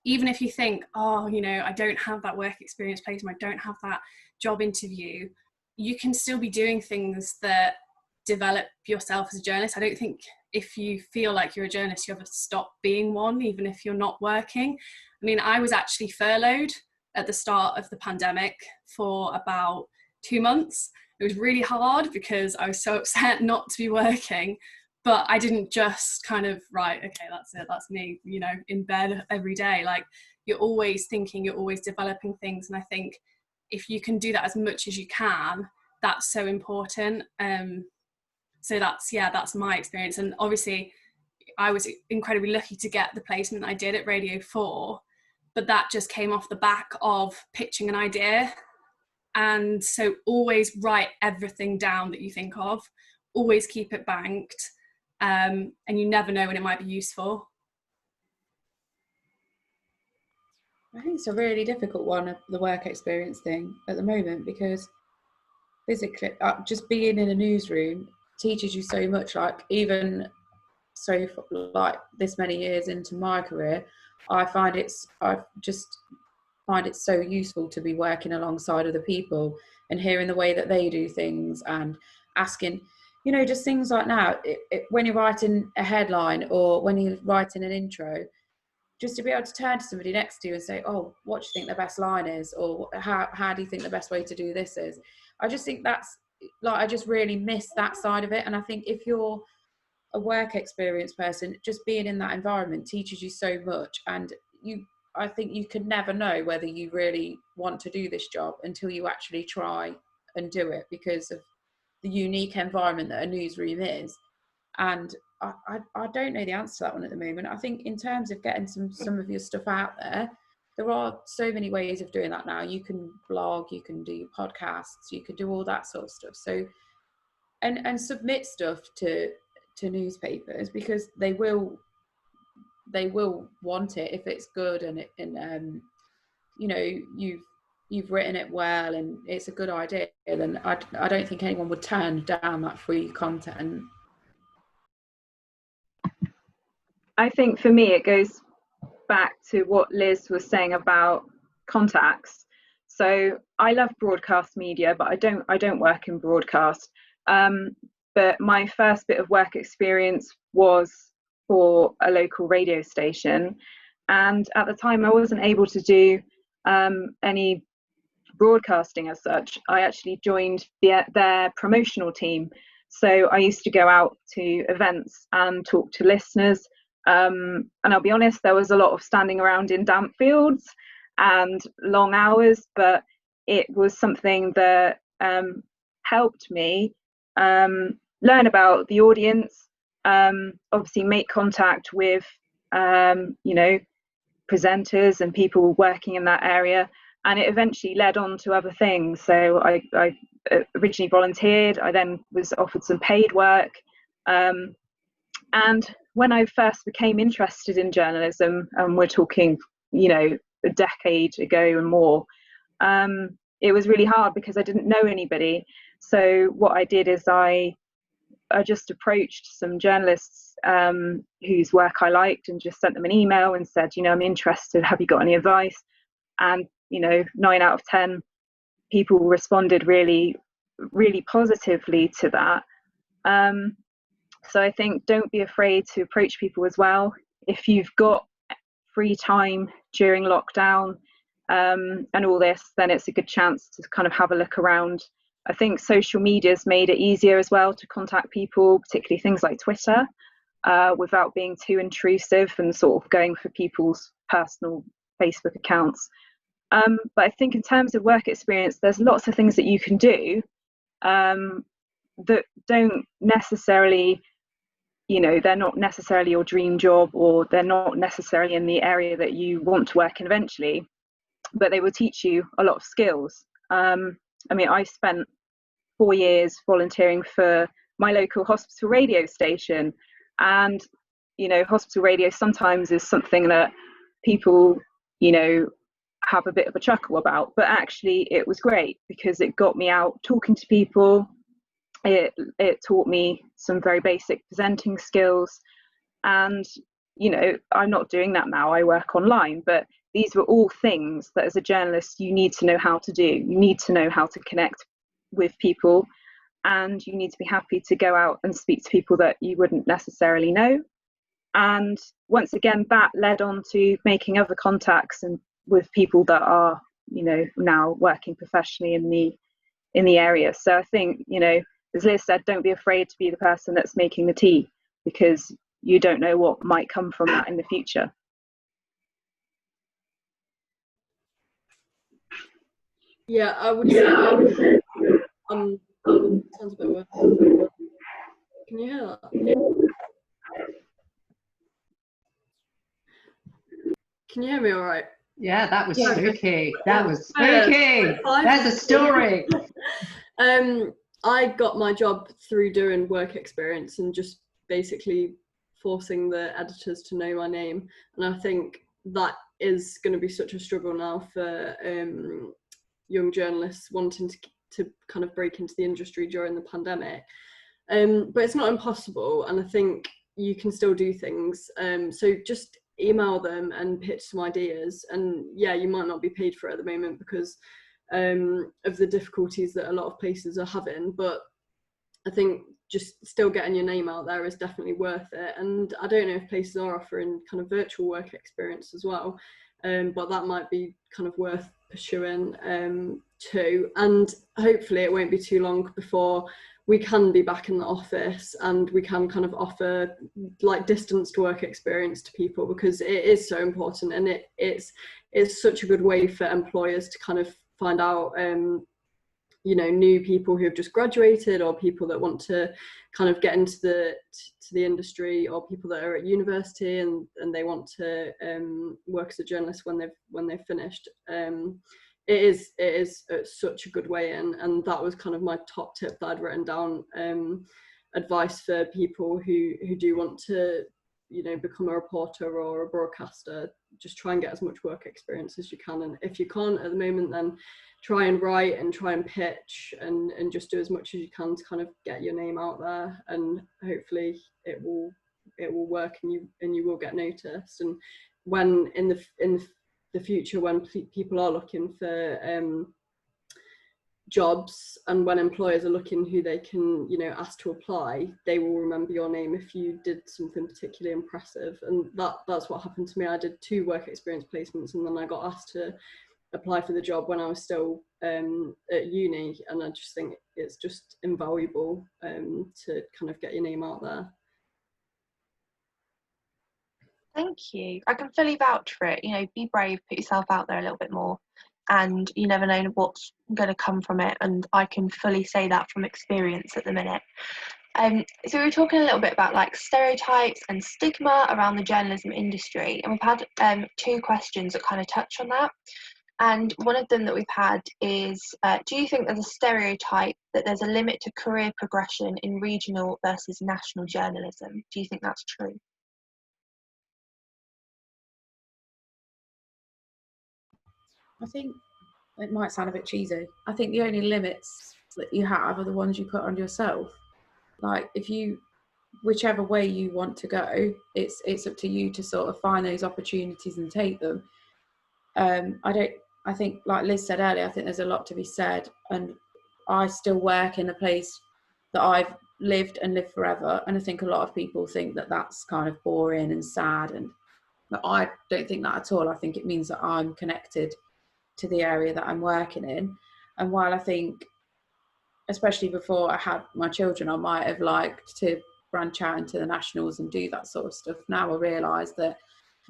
even if you think, oh, you know, I don't have that work experience placement, I don't have that job interview, you can still be doing things that develop yourself as a journalist. I don't think if you feel like you're a journalist, you ever stop being one, even if you're not working. I mean, I was actually furloughed at the start of the pandemic for about 2 months. It was really hard because I was so upset not to be working. But I didn't just kind of, right, okay, that's it, that's me, you know, in bed every day. Like, you're always thinking, you're always developing things. And I think if you can do that as much as you can, that's so important. So that's my experience. And obviously, I was incredibly lucky to get the placement I did at Radio 4, but that just came off the back of pitching an idea. And so always write everything down that you think of, always keep it banked. And you never know when it might be useful. I think it's a really difficult one, the work experience thing at the moment, because physically, just being in a newsroom teaches you so much. Like, even so, like this many years into my career, I just find it so useful to be working alongside other people and hearing the way that they do things and asking, you know, just things like now, when you're writing a headline or when you're writing an intro, just to be able to turn to somebody next to you and say, oh, what do you think the best line is? Or how do you think the best way to do this is? I just think that's, like, I just really miss that side of it. And I think if you're a work experience person, just being in that environment teaches you so much. And I think you can never know whether you really want to do this job until you actually try and do it, because of the unique environment that a newsroom is. And I don't know the answer to that one at the moment. I think in terms of getting some of your stuff out there are so many ways of doing that now. You can blog, you can do podcasts, you can do all that sort of stuff. So and submit stuff to newspapers, because they will want it if it's good, and you know, you've written it well and it's a good idea, then I don't think anyone would turn down that free content. I think for me it goes back to what Liz was saying about contacts. So I love broadcast media, but I don't work in broadcast. But my first bit of work experience was for a local radio station, and at the time I wasn't able to do any broadcasting as such. I actually joined their promotional team. So I used to go out to events and talk to listeners. And I'll be honest, there was a lot of standing around in damp fields and long hours, but it was something that helped me learn about the audience, obviously make contact with you know, presenters and people working in that area, and it eventually led on to other things. So I originally volunteered, I then was offered some paid work, and when I first became interested in journalism, and we're talking, you know, a decade ago and more, it was really hard because I didn't know anybody. So what I did is I just approached some journalists whose work I liked, and just sent them an email and said, you know, I'm interested, have you got any advice? And, you know, 9 out of 10 people responded really, really positively to that. So I think don't be afraid to approach people as well. If you've got free time during lockdown and all this, then it's a good chance to kind of have a look around. I think social media's made it easier as well to contact people, particularly things like Twitter, without being too intrusive and sort of going for people's personal Facebook accounts. But I think in terms of work experience, there's lots of things that you can do that don't necessarily, you know, they're not necessarily your dream job, or they're not necessarily in the area that you want to work in eventually, but they will teach you a lot of skills. I mean, I spent 4 years volunteering for my local hospital radio station, and, you know, hospital radio sometimes is something that people, you know, have a bit of a chuckle about, but actually it was great because it got me out talking to people. It taught me some very basic presenting skills, and, you know, I'm not doing that now, I work online, but these were all things that as a journalist you need to know how to do. You need to know how to connect with people, and you need to be happy to go out and speak to people that you wouldn't necessarily know. And once again, that led on to making other contacts and with people that are, you know, now working professionally in the area. So I think, you know, as Liz said, don't be afraid to be the person that's making the tea, because you don't know what might come from that in the future. Yeah, I would say sounds a bit worse. Can you hear that? Can you hear me all right? Yeah, that was Yeah. spooky. That was spooky. There's a story. I got my job through doing work experience and just basically forcing the editors to know my name. And I think that is going to be such a struggle now for young journalists wanting to kind of break into the industry during the pandemic. But it's not impossible, and I think you can still do things. So just email them and pitch some ideas, and yeah, you might not be paid for it at the moment because of the difficulties that a lot of places are having, but I think just still getting your name out there is definitely worth it. And I don't know if places are offering kind of virtual work experience as well, but that might be kind of worth pursuing too. And hopefully it won't be too long before we can be back in the office and we can kind of offer like distanced work experience to people, because it is so important, and it's such a good way for employers to kind of find out you know, new people who have just graduated, or people that want to kind of get into the industry, or people that are at university and they want to work as a journalist when they've finished. It is such a good way in, and that was kind of my top tip that I'd written down, advice for people who do want to, you know, become a reporter or a broadcaster. Just try and get as much work experience as you can, and if you can't at the moment, then try and write and try and pitch and just do as much as you can to kind of get your name out there, and hopefully it will work, and you will get noticed. And when in the future, when people are looking for jobs, and when employers are looking who they can, you know, ask to apply, they will remember your name if you did something particularly impressive. And that's what happened to me. I did 2 work experience placements, and then I got asked to apply for the job when I was still at uni, and I just think it's just invaluable to kind of get your name out there. Thank you. I can fully vouch for it. You know, be brave, put yourself out there a little bit more, and you never know what's going to come from it. And I can fully say that from experience at the minute. So we were talking a little bit about like stereotypes and stigma around the journalism industry, and we've had 2 questions that kind of touch on that. And one of them that we've had is, do you think there's a stereotype that there's a limit to career progression in regional versus national journalism? Do you think that's true? I think it might sound a bit cheesy. I think the only limits that you have are the ones you put on yourself. Like, if you, whichever way you want to go, it's up to you to sort of find those opportunities and take them. I think, like Liz said earlier, I think there's a lot to be said, and I still work in a place that I've lived and lived forever, and I think a lot of people think that that's kind of boring and sad, and but I don't think that at all. I think it means that I'm connected to the area that I'm working in. And while I think, especially before I had my children, I might have liked to branch out into the nationals and do that sort of stuff, now I realise that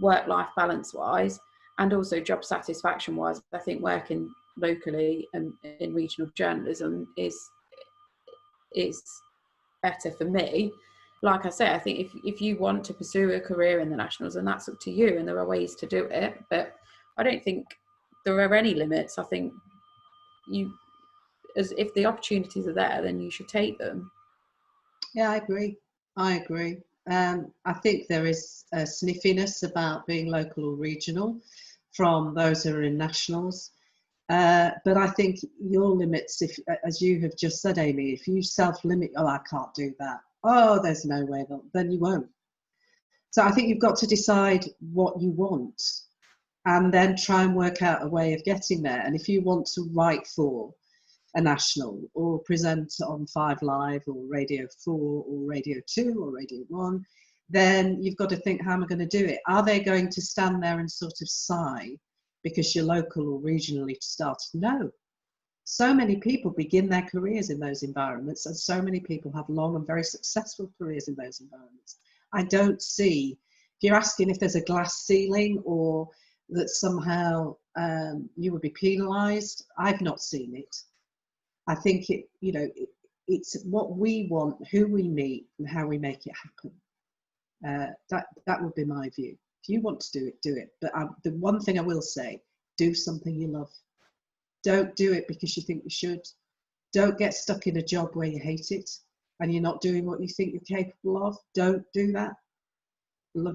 work-life balance-wise and also job satisfaction-wise, I think working locally and in regional journalism is better for me. Like I say, I think if you want to pursue a career in the nationals, then that's up to you, and there are ways to do it. But I don't think there are any limits. I think if the opportunities are there, then you should take them. Yeah, I agree. I think there is a sniffiness about being local or regional from those who are in nationals. But I think your limits, if, as you have just said, Amy, if you self-limit, oh, I can't do that, oh, there's no way, then you won't. So I think you've got to decide what you want and then try and work out a way of getting there. And if you want to write for a national or present on 5 Live or Radio 4 or Radio 2 or Radio 1, then you've got to think, how am I going to do it? Are they going to stand there and sort of sigh because you're local or regionally started? No. So many people begin their careers in those environments, and so many people have long and very successful careers in those environments. I don't see, if you're asking if there's a glass ceiling or that somehow you would be penalised, I've not seen it. I think it's what we want, who we meet, and how we make it happen. That would be my view. If you want to do it. But the one thing I will say, do something you love. Don't do it because you think you should. Don't get stuck in a job where you hate it and you're not doing what you think you're capable of. Don't do that.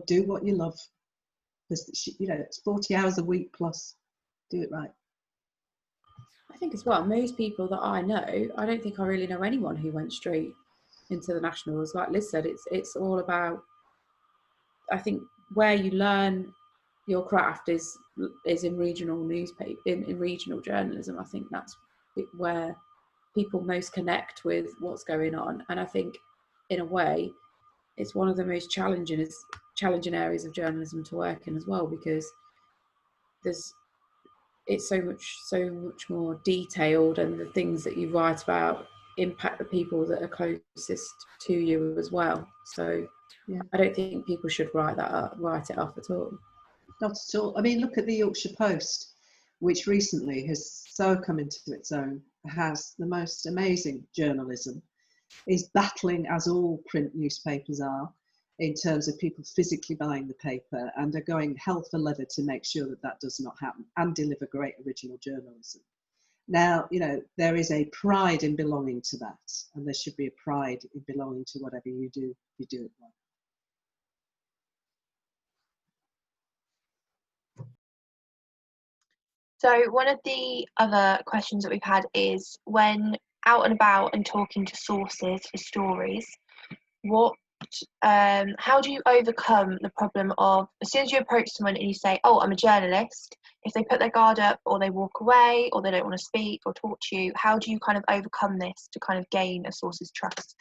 Do what you love. Because it's 40 hours a week plus. Do it right. I think as well, most people that I know, I don't think I really know anyone who went straight into the nationals. Like Liz said, it's all about, I think where you learn your craft is in regional newspaper, in regional journalism. I think that's where people most connect with what's going on. And I think in a way, it's one of the most challenging areas of journalism to work in as well, because it's so much more detailed, and the things that you write about impact the people that are closest to you as well. So Yeah. I don't think people should write it off at all. Not at all. I mean, look at the Yorkshire Post, which recently has so come into its own, has the most amazing journalism, is battling, as all print newspapers are, in terms of people physically buying the paper, and are going hell for leather to make sure that that does not happen, and deliver great original journalism. Now, you know, there is a pride in belonging to that, and there should be a pride in belonging to whatever you do it well. So one of the other questions that we've had is, when out and about and talking to sources for stories, how do you overcome the problem of, as soon as you approach someone and you say, oh, I'm a journalist, if they put their guard up or they walk away or they don't want to speak or talk to you, how do you kind of overcome this to kind of gain a source's trust?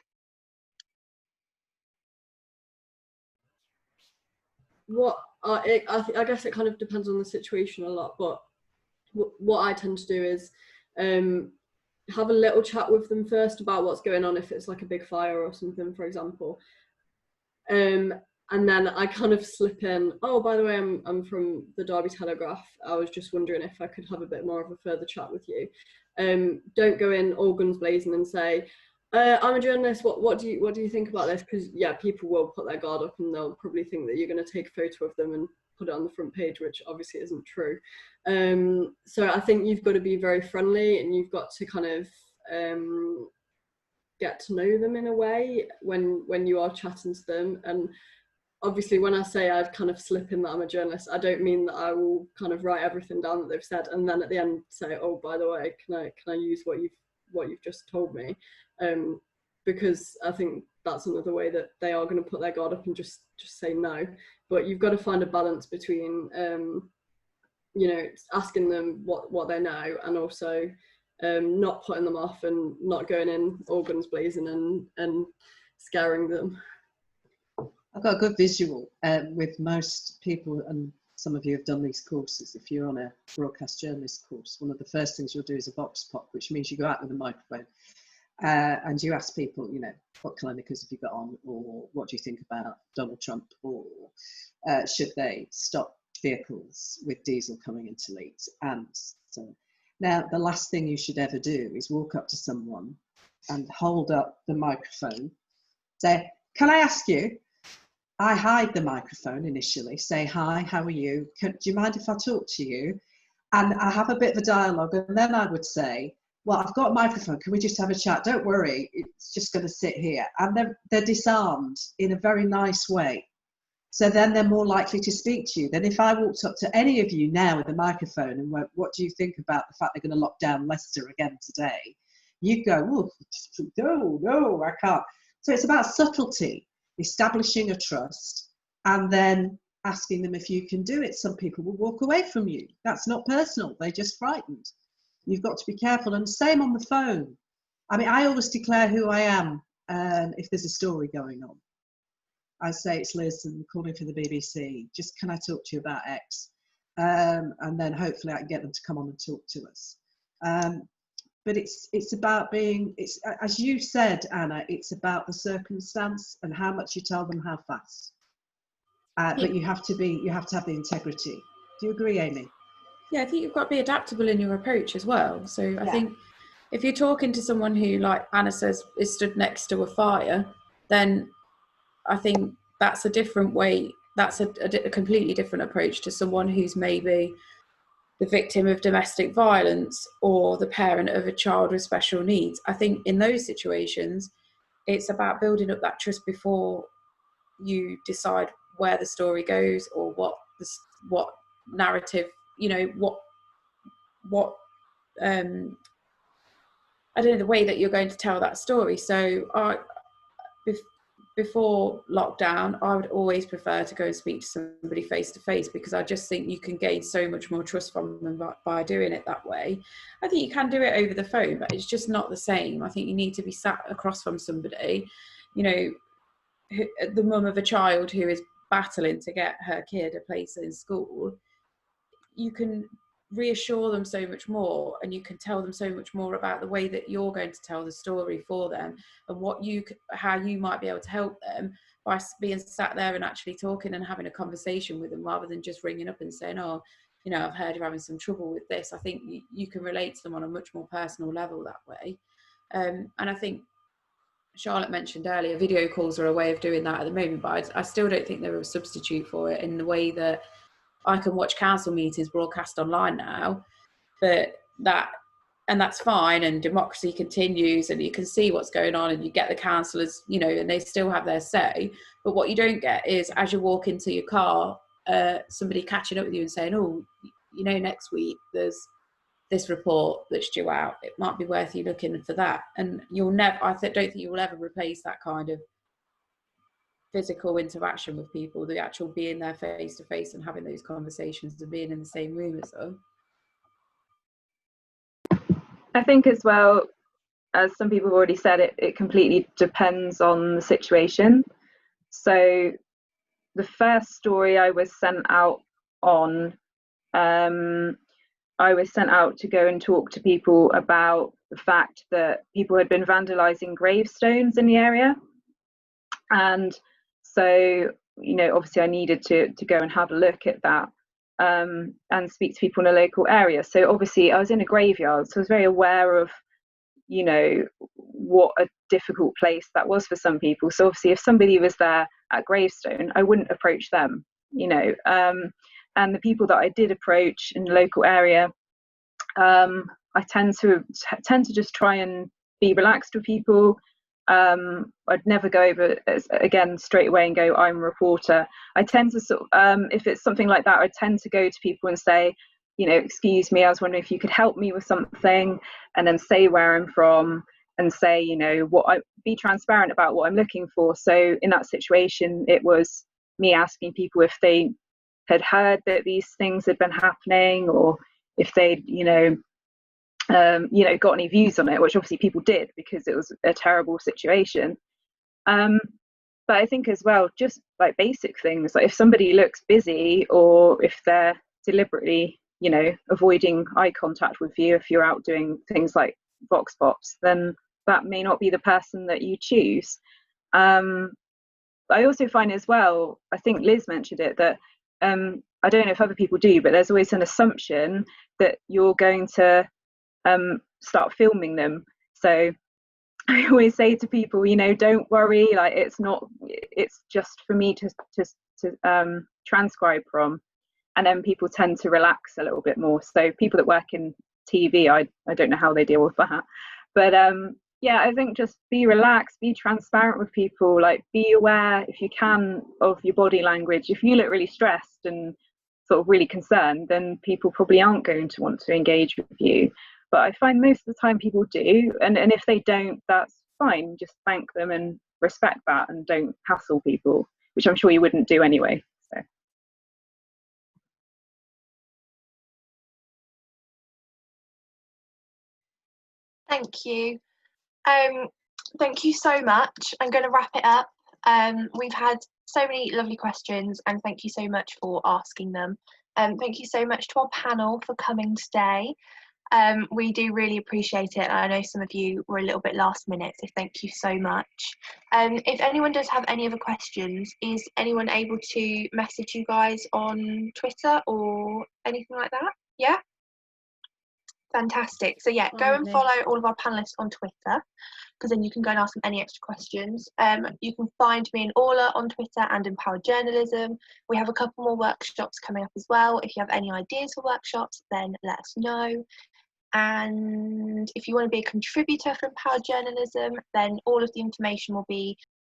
I guess it kind of depends on the situation a lot, but what I tend to do is have a little chat with them first about what's going on, if it's like a big fire or something, for example. And then I kind of slip in, oh, by the way, I'm from the Derby Telegraph. I was just wondering if I could have a bit more of a further chat with you. Don't go in all guns blazing and say, I'm a journalist, what do you think about this? Because yeah, people will put their guard up and they'll probably think that you're going to take a photo of them and put it on the front page, which obviously isn't true. So I think you've got to be very friendly, and you've got to kind of get to know them in a way when you are chatting to them. And obviously when I say I'd kind of slip in that I'm a journalist, I don't mean that I will kind of write everything down that they've said and then at the end say, oh, by the way, can I use what you've just told me? Because I think that's another way that they are going to put their guard up and just say no. But you've got to find a balance between you know, asking them what they know, and also not putting them off and not going in all guns blazing and scaring them. I've got a good visual with most people, and some of you have done these courses. If you're on a broadcast journalist course, one of the first things you'll do is a vox pop, which means you go out with a microphone and you ask people, you know, what knickers have you got on, or what do you think about Donald Trump, or should they stop vehicles with diesel coming into Leeds? And so now the last thing you should ever do is walk up to someone and hold up the microphone, say, can I ask you? I hide the microphone initially, say, hi, how are you? Do you mind if I talk to you? And I have a bit of a dialogue, and then I would say, well, I've got a microphone, can we just have a chat? Don't worry, it's just going to sit here. And they're disarmed in a very nice way. So then they're more likely to speak to you than if I walked up to any of you now with a microphone and went, what do you think about the fact they're going to lock down Leicester again today? You'd go, oh, no, I can't. So it's about subtlety, establishing a trust, and then asking them if you can do it. Some people will walk away from you. That's not personal, they're just frightened. You've got to be careful, and same on the phone. I mean, I always declare who I am if there's a story going on. I say, it's Liz, and I'm calling for the BBC. Just, can I talk to you about X? And then hopefully I can get them to come on and talk to us. But it's about being, it's, as you said, Anna, it's about the circumstance and how much you tell them, how fast. But you have to have the integrity. Do you agree, Amy? Yeah, I think you've got to be adaptable in your approach as well. So I think if you're talking to someone who, like Anna says, is stood next to a fire, then I think that's a different way. That's a completely different approach to someone who's maybe the victim of domestic violence or the parent of a child with special needs. I think in those situations, it's about building up that trust before you decide where the story goes or what narrative, you know, what I don't know, the way that you're going to tell that story. So before lockdown, I would always prefer to go and speak to somebody face to face, because I just think you can gain so much more trust from them by doing it that way. I think you can do it over the phone, but it's just not the same. I think you need to be sat across from somebody, you know, the mum of a child who is battling to get her kid a place in school. You can reassure them so much more, and you can tell them so much more about the way that you're going to tell the story for them, and how you might be able to help them by being sat there and actually talking and having a conversation with them, rather than just ringing up and saying, oh, you know, I've heard you're having some trouble with this. I think you can relate to them on a much more personal level that way. And I think Chalotte mentioned earlier, video calls are a way of doing that at the moment, but I still don't think they're a substitute for it, in the way that I can watch council meetings broadcast online now, and that's fine, and democracy continues, and you can see what's going on, and you get the councillors, you know, and they still have their say. But what you don't get is, as you walk into your car, somebody catching up with you and saying, oh, you know, next week there's this report that's due out, it might be worth you looking for that. And you'll never, don't think you will ever replace that kind of physical interaction with people, the actual being there face to face and having those conversations and being in the same room as them. I think as well, as some people have already said, it completely depends on the situation. So the first story I was sent out on, I was sent out to go and talk to people about the fact that people had been vandalising gravestones in the area. And so, you know, obviously I needed to go and have a look at that, and speak to people in a local area. So obviously I was in a graveyard, so I was very aware of, you know, what a difficult place that was for some people. So obviously if somebody was there at gravestone, I wouldn't approach them, you know. And the people that I did approach in the local area, I tend to just try and be relaxed with people. I'd never go over again straight away and go, I'm a reporter. I tend to sort of, if it's something like that, I tend to go to people and say, you know, excuse me, I was wondering if you could help me with something, and then say where I'm from, and say, you know, be transparent about what I'm looking for. So in that situation, it was me asking people if they had heard that these things had been happening, or if they'd, got any views on it, which obviously people did, because it was a terrible situation. But I think as well, just like basic things, like if somebody looks busy, or if they're deliberately, you know, avoiding eye contact with you, if you're out doing things like vox pops, then that may not be the person that you choose. But I also find as well, I think Liz mentioned it, that I don't know if other people do, but there's always an assumption that you're going to start filming them. So I always say to people, you know, don't worry, like it's just for me to transcribe from. And then people tend to relax a little bit more. So people that work in TV, I don't know how they deal with that. But yeah, I think just be relaxed, be transparent with people, like be aware, if you can, of your body language. If you look really stressed and sort of really concerned, then people probably aren't going to want to engage with you. But I find most of the time people do, and if they don't, that's fine. Just thank them and respect that, and don't hassle people, which I'm sure you wouldn't do anyway. So. Thank you. Thank you so much. I'm going to wrap it up. We've had so many lovely questions, and thank you so much for asking them. Thank you so much to our panel for coming today. We do really appreciate it. I know some of you were a little bit last minute, so thank you so much. If anyone does have any other questions, is anyone able to message you guys on Twitter or anything like that? Yeah? Fantastic. So yeah, go and follow all of our panelists on Twitter, because then you can go and ask them any extra questions. You can find me and Orla on Twitter and Empowered Journalism. We have a couple more workshops coming up as well. If you have any ideas for workshops, then let us know. And if you want to be a contributor for Empowered Journalism, then all of the information will be